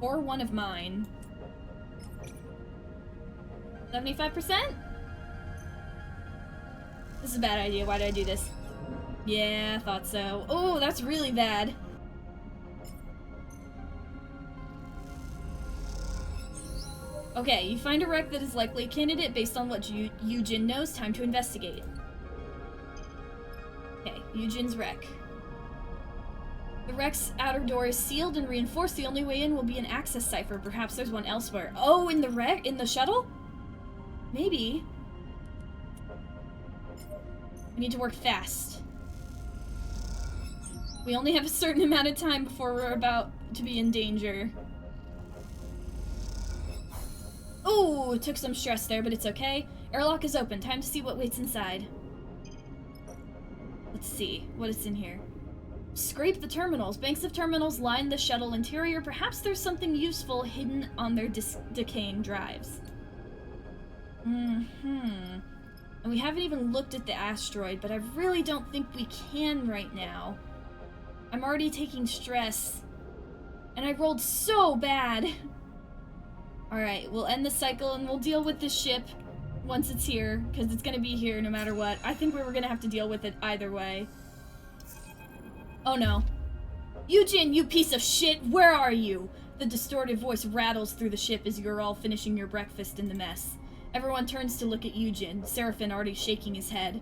Or one of mine. 75%? This is a bad idea. Why did I do this? Yeah, I thought so. Oh, that's really bad. Okay, you find a wreck that is likely a candidate based on what Eugene knows. Time to investigate. Okay, Eugene's wreck. The wreck's outer door is sealed and reinforced. The only way in will be an access cipher. Perhaps there's one elsewhere. Oh, in the wreck? In the shuttle? Maybe. We need to work fast. We only have a certain amount of time before we're about to be in danger. Oh, took some stress there, but it's okay. Airlock is open. Time to see what waits inside. Let's see what is in here. Scrape the terminals. Banks of terminals line the shuttle interior. Perhaps there's something useful hidden on their decaying drives. And we haven't even looked at the asteroid, but I really don't think we can right now. I'm already taking stress. And I rolled so bad. Alright, we'll end the cycle and we'll deal with this ship once it's here, because it's gonna be here no matter what. I think we were gonna have to deal with it either way. Oh no. Eugene, you piece of shit, where are you? The distorted voice rattles through the ship as you're all finishing your breakfast in the mess. Everyone turns to look at Eugen, Seraphin already shaking his head.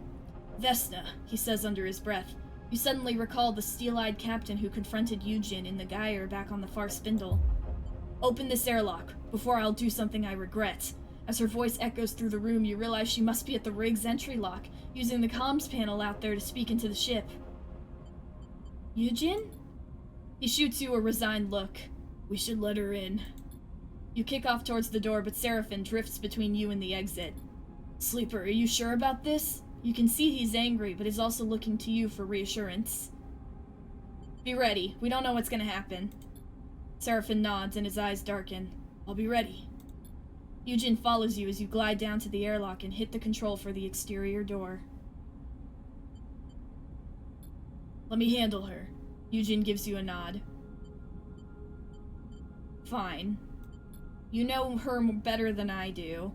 Vesna, he says under his breath. You suddenly recall the steel-eyed captain who confronted Eugen in the gyre back on the far spindle. Open this airlock, before I'll do something I regret. As her voice echoes through the room, you realize she must be at the rig's entry lock, using the comms panel out there to speak into the ship. Eugen? He shoots you a resigned look. We should let her in. You kick off towards the door, but Seraphin drifts between you and the exit. Sleeper, are you sure about this? You can see he's angry, but is also looking to you for reassurance. Be ready. We don't know what's gonna happen. Seraphin nods and his eyes darken. I'll be ready. Eugen follows you as you glide down to the airlock and hit the control for the exterior door. Let me handle her. Eugen gives you a nod. Fine. You know her better than I do.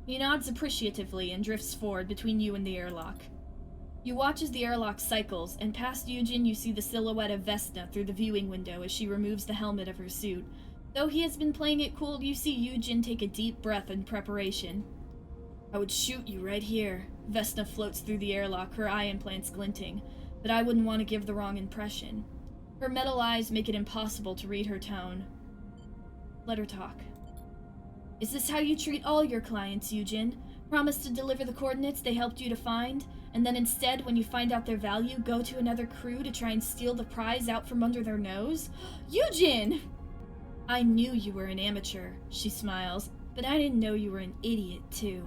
He nods appreciatively and drifts forward between you and the airlock. You watch as the airlock cycles, and past Eugen you see the silhouette of Vesna through the viewing window as she removes the helmet of her suit. Though he has been playing it cool, you see Eugen take a deep breath in preparation. I would shoot you right here. Vesna floats through the airlock, her eye implants glinting, but I wouldn't want to give the wrong impression. Her metal eyes make it impossible to read her tone. Let her talk. Is this how you treat all your clients, Eugen? Promise to deliver the coordinates they helped you to find, and then instead, when you find out their value, go to another crew to try and steal the prize out from under their nose? Eugen! I knew you were an amateur, she smiles, but I didn't know you were an idiot, too.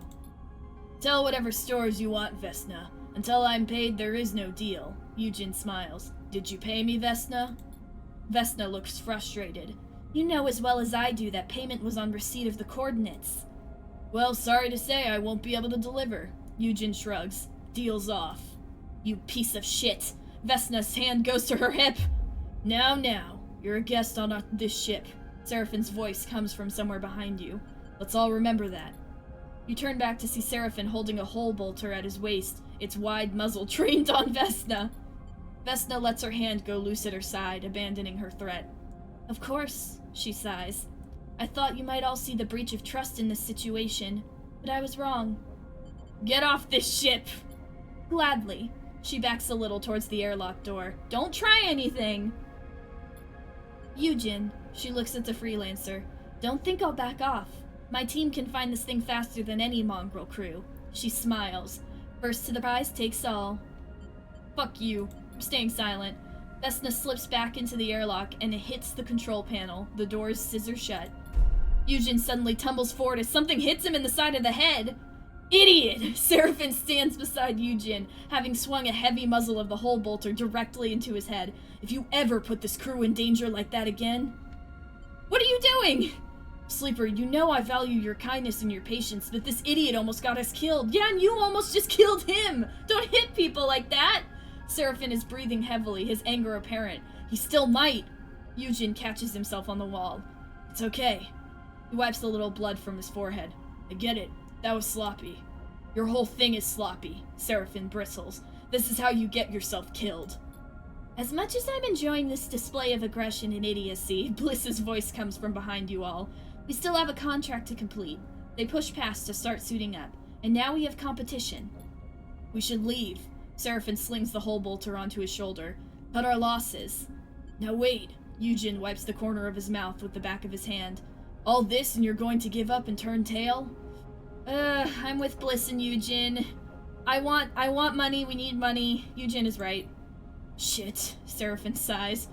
Tell whatever stories you want, Vesna. Until I'm paid, there is no deal. Eugen smiles. Did you pay me, Vesna? Vesna looks frustrated. You know as well as I do that payment was on receipt of the coordinates. Well, sorry to say I won't be able to deliver. Eugen shrugs. Deal's off. You piece of shit. Vesna's hand goes to her hip. Now. You're a guest on this ship. Seraphin's voice comes from somewhere behind you. Let's all remember that. You turn back to see Seraphin holding a hole bolter at his waist, its wide muzzle trained on Vesna. Vesna lets her hand go loose at her side, abandoning her threat. Of course, she sighs. I thought you might all see the breach of trust in this situation, but I was wrong. Get off this ship! Gladly. She backs a little towards the airlock door. Don't try anything! Eugen, she looks at the freelancer. Don't think I'll back off. My team can find this thing faster than any mongrel crew. She smiles. First to the prize takes all. Fuck you. I'm staying silent. Vesna slips back into the airlock and it hits the control panel. The doors scissor shut. Eugen suddenly tumbles forward as something hits him in the side of the head. Idiot! Seraphin stands beside Eugen, having swung a heavy muzzle of the hole bolter directly into his head. If you ever put this crew in danger like that again... What are you doing? Sleeper, you know I value your kindness and your patience, but this idiot almost got us killed. Yeah, and you almost just killed him! Don't hit people like that! Seraphin is breathing heavily, his anger apparent. He still might! Eugen catches himself on the wall. It's okay. He wipes a little blood from his forehead. I get it. That was sloppy. Your whole thing is sloppy. Seraphin bristles. This is how you get yourself killed. As much as I'm enjoying this display of aggression and idiocy, Bliss's voice comes from behind you all. We still have a contract to complete. They push past to start suiting up, and now we have competition. We should leave. Seraphin slings the hole bolter onto his shoulder. Cut our losses. Now wait. Eugen wipes the corner of his mouth with the back of his hand. All this and you're going to give up and turn tail? I'm with Bliss and Eugen. I want money, we need money. Eugen is right. Shit, Seraphin sighs.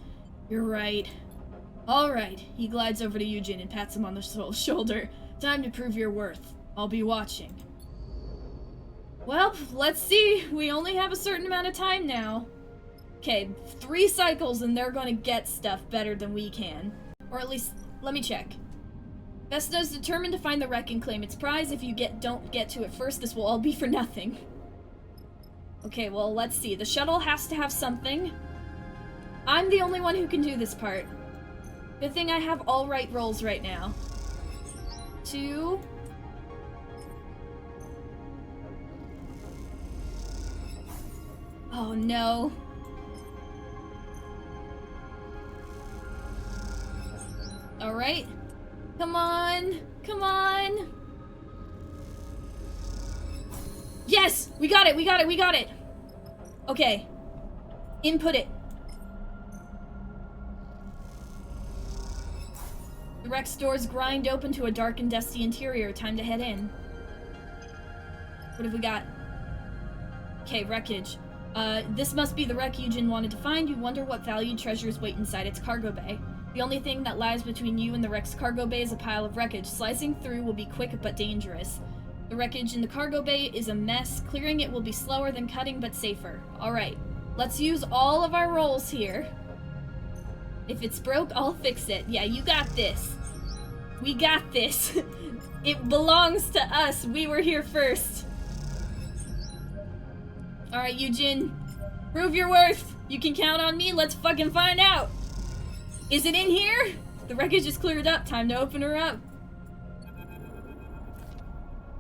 You're right. Alright, he glides over to Eugen and pats him on the shoulder. Time to prove your worth. I'll be watching. Well, let's see. We only have a certain amount of time now. Okay, 3 cycles and they're gonna get stuff better than we can. Or at least, let me check. Vesna's determined to find the wreck and claim its prize. If you don't get to it first, this will all be for nothing. Okay, well, let's see. The shuttle has to have something. I'm the only one who can do this part. Good thing I have all right rolls right now. 2. Oh no. Alright. Come on! Come on! Yes! We got it! We got it! We got it! Okay. Input it. The wreck's doors grind open to a dark and dusty interior. Time to head in. What have we got? Okay, wreckage. This must be the wreck Eugen wanted to find. You wonder what valued treasures wait inside its cargo bay. The only thing that lies between you and the wreck's cargo bay is a pile of wreckage. Slicing through will be quick but dangerous. The wreckage in the cargo bay is a mess. Clearing it will be slower than cutting but safer. Alright, let's use all of our rolls here. If it's broke, I'll fix it. Yeah, you got this. We got this. It belongs to us. We were here first. Alright, Eugen. Prove your worth. You can count on me. Let's fucking find out. Is it in here? The wreckage is cleared up. Time to open her up.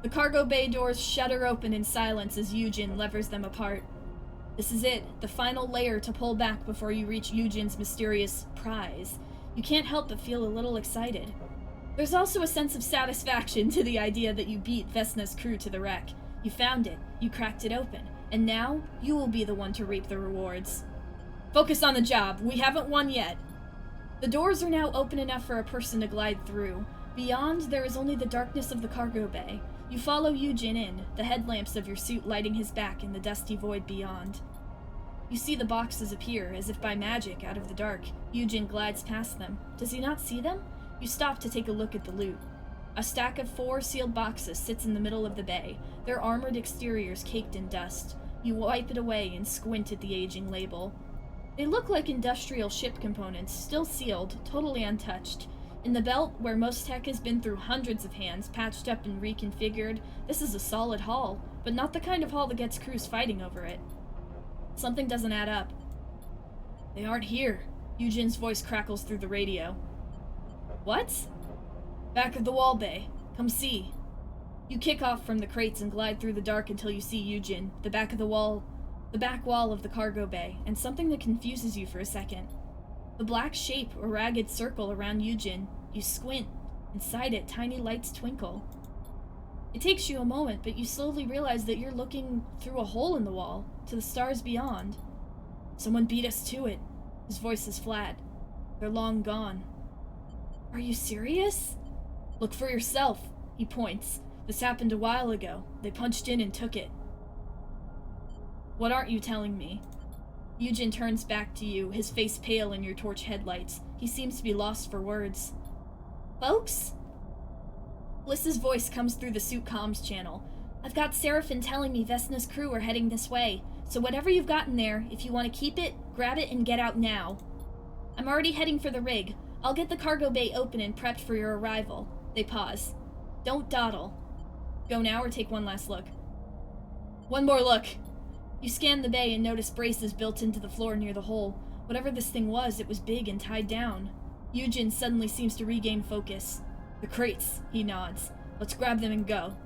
The cargo bay doors shudder open in silence as Eugen levers them apart. This is it, the final layer to pull back before you reach Eugen's mysterious prize. You can't help but feel a little excited. There's also a sense of satisfaction to the idea that you beat Vesna's crew to the wreck. You found it, you cracked it open, and now you will be the one to reap the rewards. Focus on the job, we haven't won yet. The doors are now open enough for a person to glide through. Beyond, there is only the darkness of the cargo bay. You follow Eugen in, the headlamps of your suit lighting his back in the dusty void beyond. You see the boxes appear, as if by magic, out of the dark. Eugen glides past them. Does he not see them? You stop to take a look at the loot. A stack of 4 sealed boxes sits in the middle of the bay, their armored exteriors caked in dust. You wipe it away and squint at the aging label. They look like industrial ship components, still sealed, totally untouched. In the belt, where most tech has been through hundreds of hands, patched up and reconfigured, this is a solid haul, but not the kind of haul that gets crews fighting over it. Something doesn't add up. They aren't here. Eugen's voice crackles through the radio. What? Back of the wall bay. Come see. You kick off from the crates and glide through the dark until you see Eugen, the back wall of the cargo bay, and something that confuses you for a second. The black shape, a ragged circle around Eugen. You squint. Inside it, tiny lights twinkle. It takes you a moment, but you slowly realize that you're looking through a hole in the wall, to the stars beyond. Someone beat us to it. His voice is flat. They're long gone. Are you serious? Look for yourself, he points. This happened a while ago. They punched in and took it. What aren't you telling me? Eugen turns back to you, his face pale in your torch headlights. He seems to be lost for words. Folks? Bliss's voice comes through the suit comms channel. I've got Seraphim telling me Vesna's crew are heading this way, so whatever you've got in there, if you want to keep it, grab it and get out now. I'm already heading for the rig. I'll get the cargo bay open and prepped for your arrival. They pause. Don't dawdle. Go now or take one last look. One more look. You scan the bay and notice braces built into the floor near the hole. Whatever this thing was, it was big and tied down. Eugen suddenly seems to regain focus. The crates, he nods. Let's grab them and go.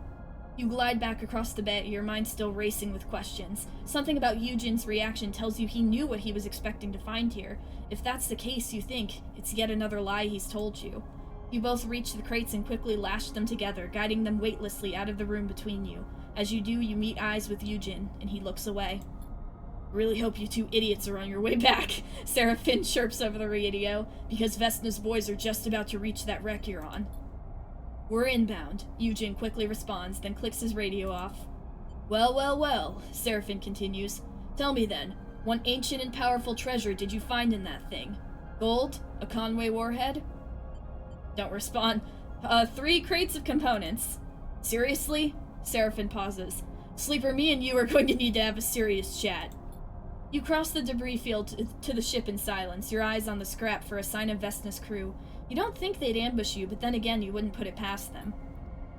You glide back across the bay, your mind still racing with questions. Something about Eugen's reaction tells you he knew what he was expecting to find here. If that's the case, you think, it's yet another lie he's told you. You both reach the crates and quickly lash them together, guiding them weightlessly out of the room between you. As you do, you meet eyes with Eugen, and he looks away. Really hope you two idiots are on your way back, Seraphim chirps over the radio, because Vesna's boys are just about to reach that wreck you're on. We're inbound, Eugen quickly responds, then clicks his radio off. Well, well, well, Seraphim continues. Tell me then, what ancient and powerful treasure did you find in that thing? Gold? A Conway warhead? Don't respond. 3 crates of components. Seriously? Seraphim pauses. Sleeper, me and you are going to need to have a serious chat. You cross the debris field to the ship in silence, your eyes on the scrap for a sign of Vesna's crew. You don't think they'd ambush you, but then again, you wouldn't put it past them.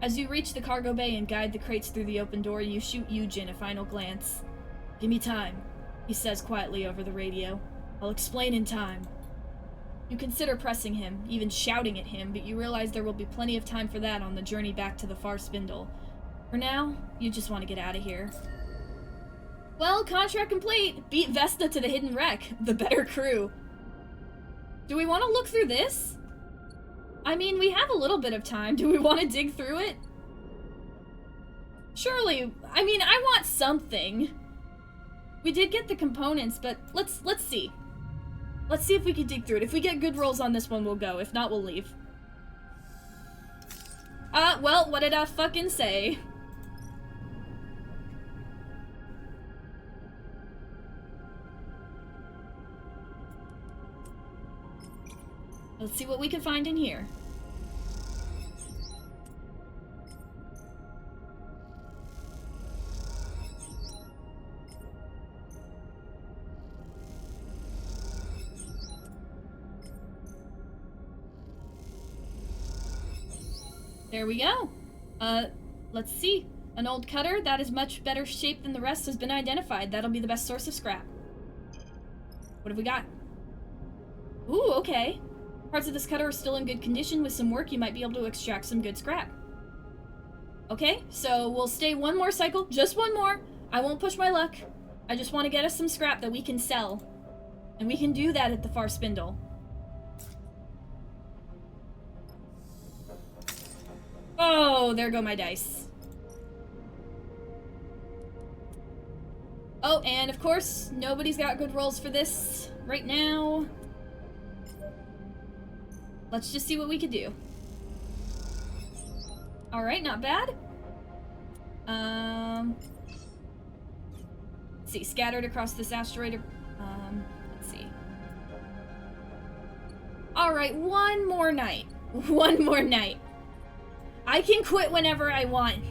As you reach the cargo bay and guide the crates through the open door, you shoot Eugen a final glance. Give me time, he says quietly over the radio. I'll explain in time. You consider pressing him, even shouting at him, but you realize there will be plenty of time for that on the journey back to the far spindle. For now, you just want to get out of here. Well, contract complete! Beat Vesna to the hidden wreck. The better crew. Do we want to look through this? I mean, we have a little bit of time. Do we want to dig through it? Surely, I mean, I want something. We did get the components, but let's see. Let's see if we can dig through it. If we get good rolls on this one, we'll go. If not, we'll leave. Well, what did I fucking say? Let's see what we can find in here. There we go. Let's see. An old cutter that is much better shaped than the rest has been identified. That'll be the best source of scrap. What have we got? Ooh, okay. Parts of this cutter are still in good condition. With some work, you might be able to extract some good scrap. Okay, so we'll stay one more cycle. Just one more. I won't push my luck. I just want to get us some scrap that we can sell. And we can do that at the far spindle. Oh, there go my dice. Oh, and of course, nobody's got good rolls for this right now. Let's just see what we can do. Alright, not bad. Let's see, scattered across this asteroid. Let's see. Alright, one more night. One more night. I can quit whenever I want.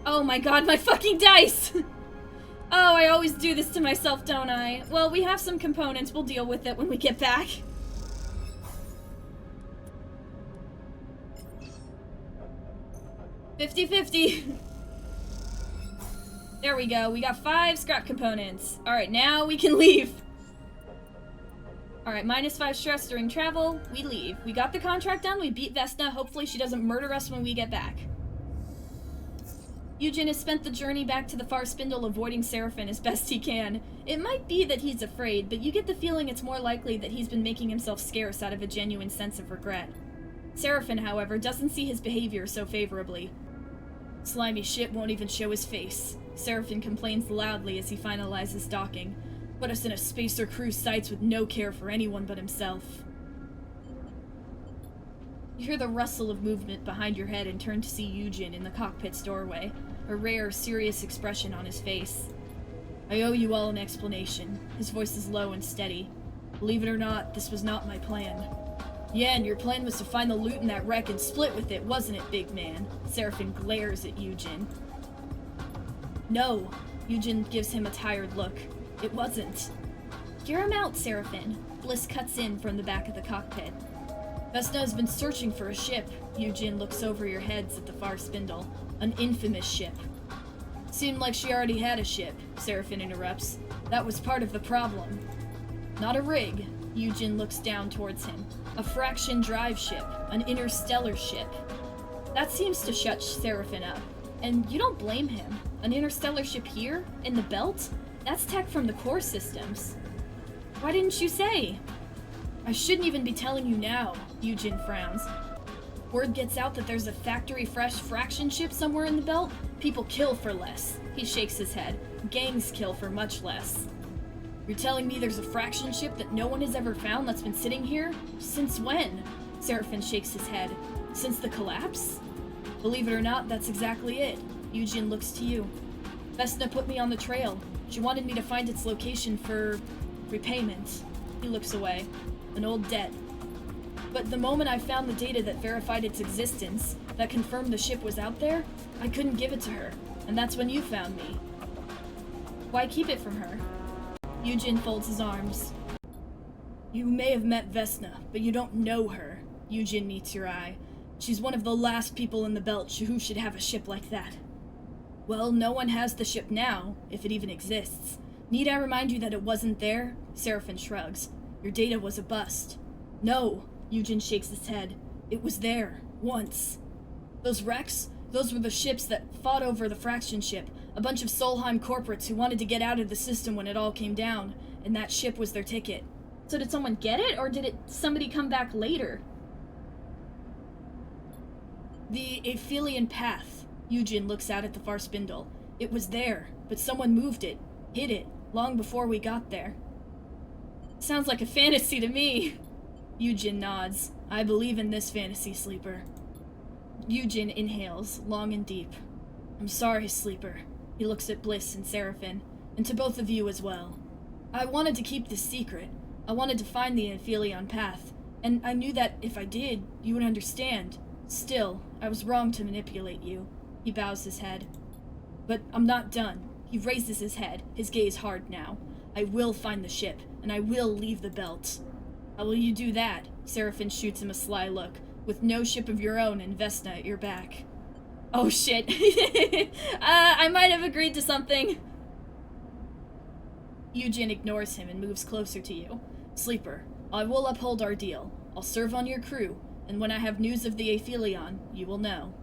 Oh my god, my fucking dice! Oh, I always do this to myself, don't I? Well, we have some components. We'll deal with it when we get back. $50-50. There we go. We got 5 scrap components. Alright, now we can leave. Alright, -5 stress during travel. We leave. We got the contract done. We beat Vesna. Hopefully she doesn't murder us when we get back. Eugen has spent the journey back to the far spindle avoiding Seraphim as best he can. It might be that he's afraid, but you get the feeling it's more likely that he's been making himself scarce out of a genuine sense of regret. Seraphim, however, doesn't see his behavior so favorably. Slimy shit won't even show his face. Seraphim complains loudly as he finalizes docking. Put us in a spacer crew sites with no care for anyone but himself. You hear the rustle of movement behind your head and turn to see Eugen in the cockpit's doorway, a rare, serious expression on his face. I owe you all an explanation. His voice is low and steady. Believe it or not, this was not my plan. Yeah, and your plan was to find the loot in that wreck and split with it, wasn't it, big man? Seraphim glares at Eugen. No. Eugen gives him a tired look. It wasn't. Hear him out, Seraphim. Bliss cuts in from the back of the cockpit. Vesna has been searching for a ship. Eugen looks over your heads at the far spindle. An infamous ship. Seemed like she already had a ship, Seraphim interrupts. That was part of the problem. Not a rig. Eugen looks down towards him. A fraction drive ship. An interstellar ship. That seems to shut Seraphim up. And you don't blame him. An interstellar ship here? In the belt? That's tech from the core systems. Why didn't you say? I shouldn't even be telling you now, Eugen frowns. Word gets out that there's a factory-fresh fraction ship somewhere in the belt. People kill for less. He shakes his head. Gangs kill for much less. You're telling me there's a fraction ship that no one has ever found that's been sitting here? Since when? Seraphim shakes his head. Since the collapse? Believe it or not, that's exactly it. Eugen looks to you. Vesna put me on the trail. She wanted me to find its location for repayment. He looks away. An old debt. But the moment I found the data that verified its existence, that confirmed the ship was out there, I couldn't give it to her, and that's when you found me. Why keep it from her? Eugen folds his arms. You may have met Vesna, but you don't know her. Eugen meets your eye. She's one of the last people in the belt who should have a ship like that. Well, no one has the ship now, if it even exists. Need I remind you that it wasn't there? Seraphim shrugs. Your data was a bust. No, Eugen shakes his head. It was there, once. Those wrecks? Those were the ships that fought over the fraction ship. A bunch of Solheim corporates who wanted to get out of the system when it all came down. and that ship was their ticket. So did someone get it, or did somebody come back later? The Aphelion Path. Eugen looks out at the far spindle. It was there, but someone moved it, hid it, long before we got there. Sounds like a fantasy to me. Eugen nods. I believe in this fantasy, Sleeper. Eugen inhales, long and deep. I'm sorry, Sleeper. He looks at Bliss and Seraphine, and to both of you as well. I wanted to keep this secret. I wanted to find the Aphelion Path, and I knew that if I did, you would understand. Still, I was wrong to manipulate you. He bows his head. But I'm not done. He raises his head, his gaze hard now. I will find the ship, and I will leave the belt. How will you do that? Seraphine shoots him a sly look, with no ship of your own and Vesna at your back. Oh shit. I might have agreed to something. Eugen ignores him and moves closer to you. Sleeper, I will uphold our deal. I'll serve on your crew, and when I have news of the Aphelion, you will know.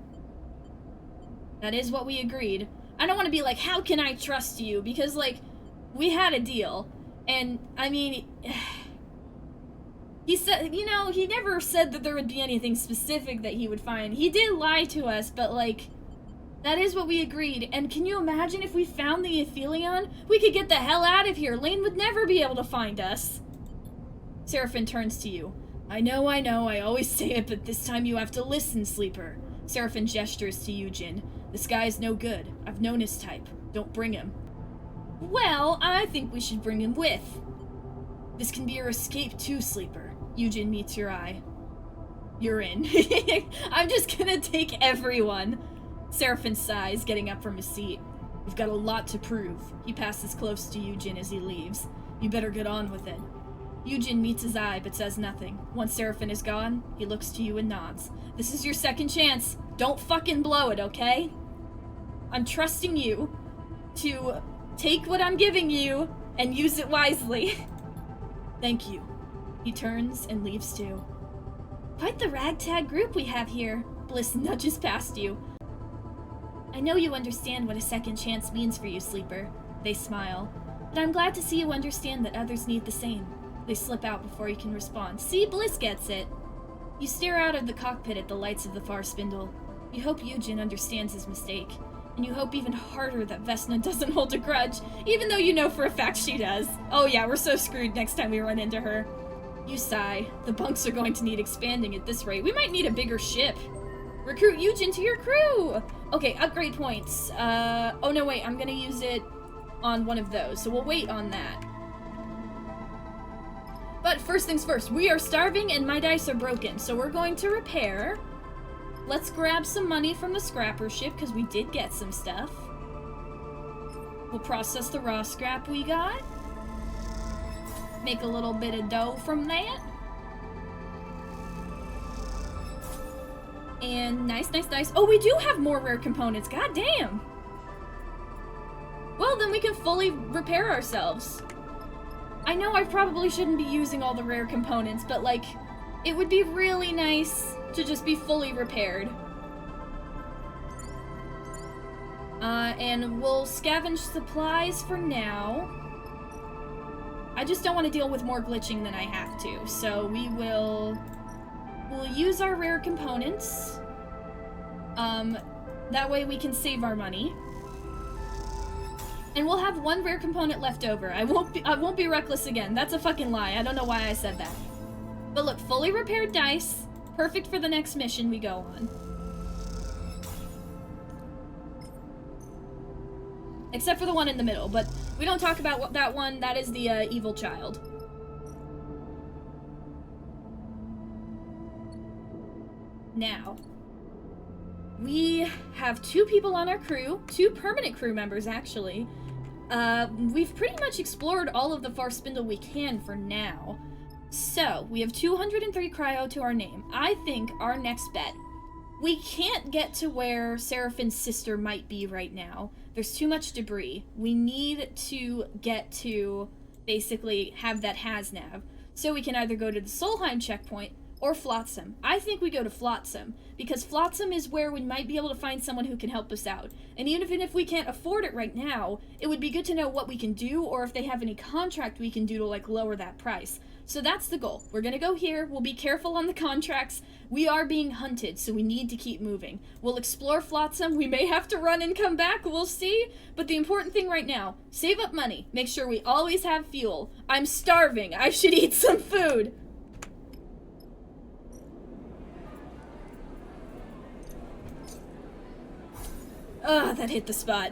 That is what we agreed. I don't want to be like, how can I trust you? Because, like, we had a deal, and, I mean, he said, you know, he never said that there would be anything specific that he would find. He did lie to us, but, like, that is what we agreed. And can you imagine if we found the Aphelion? We could get the hell out of here. Laine would never be able to find us. Seraphine turns to you. I know, I always say it, but this time you have to listen, Sleeper. Seraphine gestures to Eugen. This guy is no good. I've known his type. Don't bring him. Well, I think we should bring him with. This can be your escape too, Sleeper. Eugen meets your eye. You're in. I'm just gonna take everyone. Seraphine sighs, getting up from his seat. We've got a lot to prove. He passes close to Eugen as he leaves. You better get on with it. Eugen meets his eye, but says nothing. Once Seraphine is gone, he looks to you and nods. This is your second chance. Don't fucking blow it, okay? I'm trusting you to take what I'm giving you and use it wisely. Thank you. He turns and leaves too. Quite the ragtag group we have here. Bliss nudges past you. I know you understand what a second chance means for you, Sleeper. They smile. But I'm glad to see you understand that others need the same. They slip out before you can respond. See, Bliss gets it. You stare out of the cockpit at the lights of the far spindle. You hope Eugen understands his mistake. And you hope even harder that Vesna doesn't hold a grudge, even though you know for a fact she does. Oh yeah, we're so screwed next time we run into her. You sigh. The bunks are going to need expanding at this rate. We might need a bigger ship. Recruit Eugen to your crew! Okay, upgrade points. Oh no, wait, I'm gonna use it on one of those, so we'll wait on that. But first things first, we are starving and my dice are broken, so we're going to repair. Let's grab some money from the scrapper ship, because we did get some stuff. We'll process the raw scrap we got. Make a little bit of dough from that. And nice. Oh, we do have more rare components. God damn. Well, then we can fully repair ourselves. I know I probably shouldn't be using all the rare components, but, like, it would be really nice to just be fully repaired. And we'll scavenge supplies for now. I just don't want to deal with more glitching than I have to, so we'll use our rare components. That way we can save our money. And we'll have one rare component left over. I won't be reckless again. That's a fucking lie. I don't know why I said that. But look, fully repaired dice. Perfect for the next mission we go on. Except for the one in the middle, but we don't talk about that one. That is the evil child. Now, we have 2 people on our crew, 2 permanent crew members actually. We've pretty much explored all of the far spindle we can for now. So, we have 203 cryo to our name. I think our next bet. We can't get to where Seraphine's sister might be right now. There's too much debris. We need to get to, basically, have that Hasnav. So we can either go to the Solheim checkpoint, or Flotsam. I think we go to Flotsam, because Flotsam is where we might be able to find someone who can help us out. And even if we can't afford it right now, it would be good to know what we can do, or if they have any contract we can do to, like, lower that price. So that's the goal. We're gonna go here, we'll be careful on the contracts. We are being hunted, so we need to keep moving. We'll explore Flotsam, we may have to run and come back, we'll see. But the important thing right now, save up money, make sure we always have fuel. I'm starving, I should eat some food. Ugh, that hit the spot.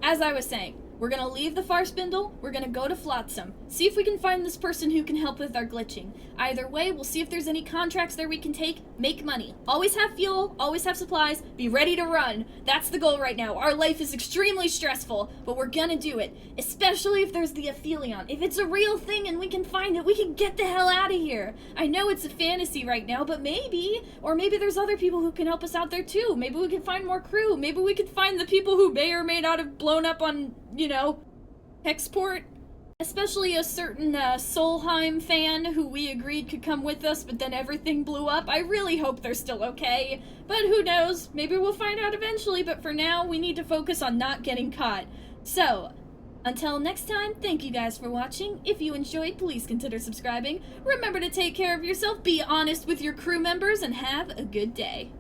As I was saying, we're gonna leave the Farspindle, we're gonna go to Flotsam, see if we can find this person who can help with our glitching. Either way, we'll see if there's any contracts there we can take, make money. Always have fuel, always have supplies, be ready to run. That's the goal right now. Our life is extremely stressful, but we're gonna do it. Especially if there's the Aphelion. If it's a real thing and we can find it, we can get the hell out of here. I know it's a fantasy right now, but maybe, or maybe there's other people who can help us out there too. Maybe we can find more crew. Maybe we could find the people who may or may not have blown up on, you know, Hexport. Especially a certain Solheim fan who we agreed could come with us, but then everything blew up. I really hope they're still okay. But who knows? Maybe we'll find out eventually, but for now, we need to focus on not getting caught. So, until next time, thank you guys for watching. If you enjoyed, please consider subscribing. Remember to take care of yourself, be honest with your crew members, and have a good day.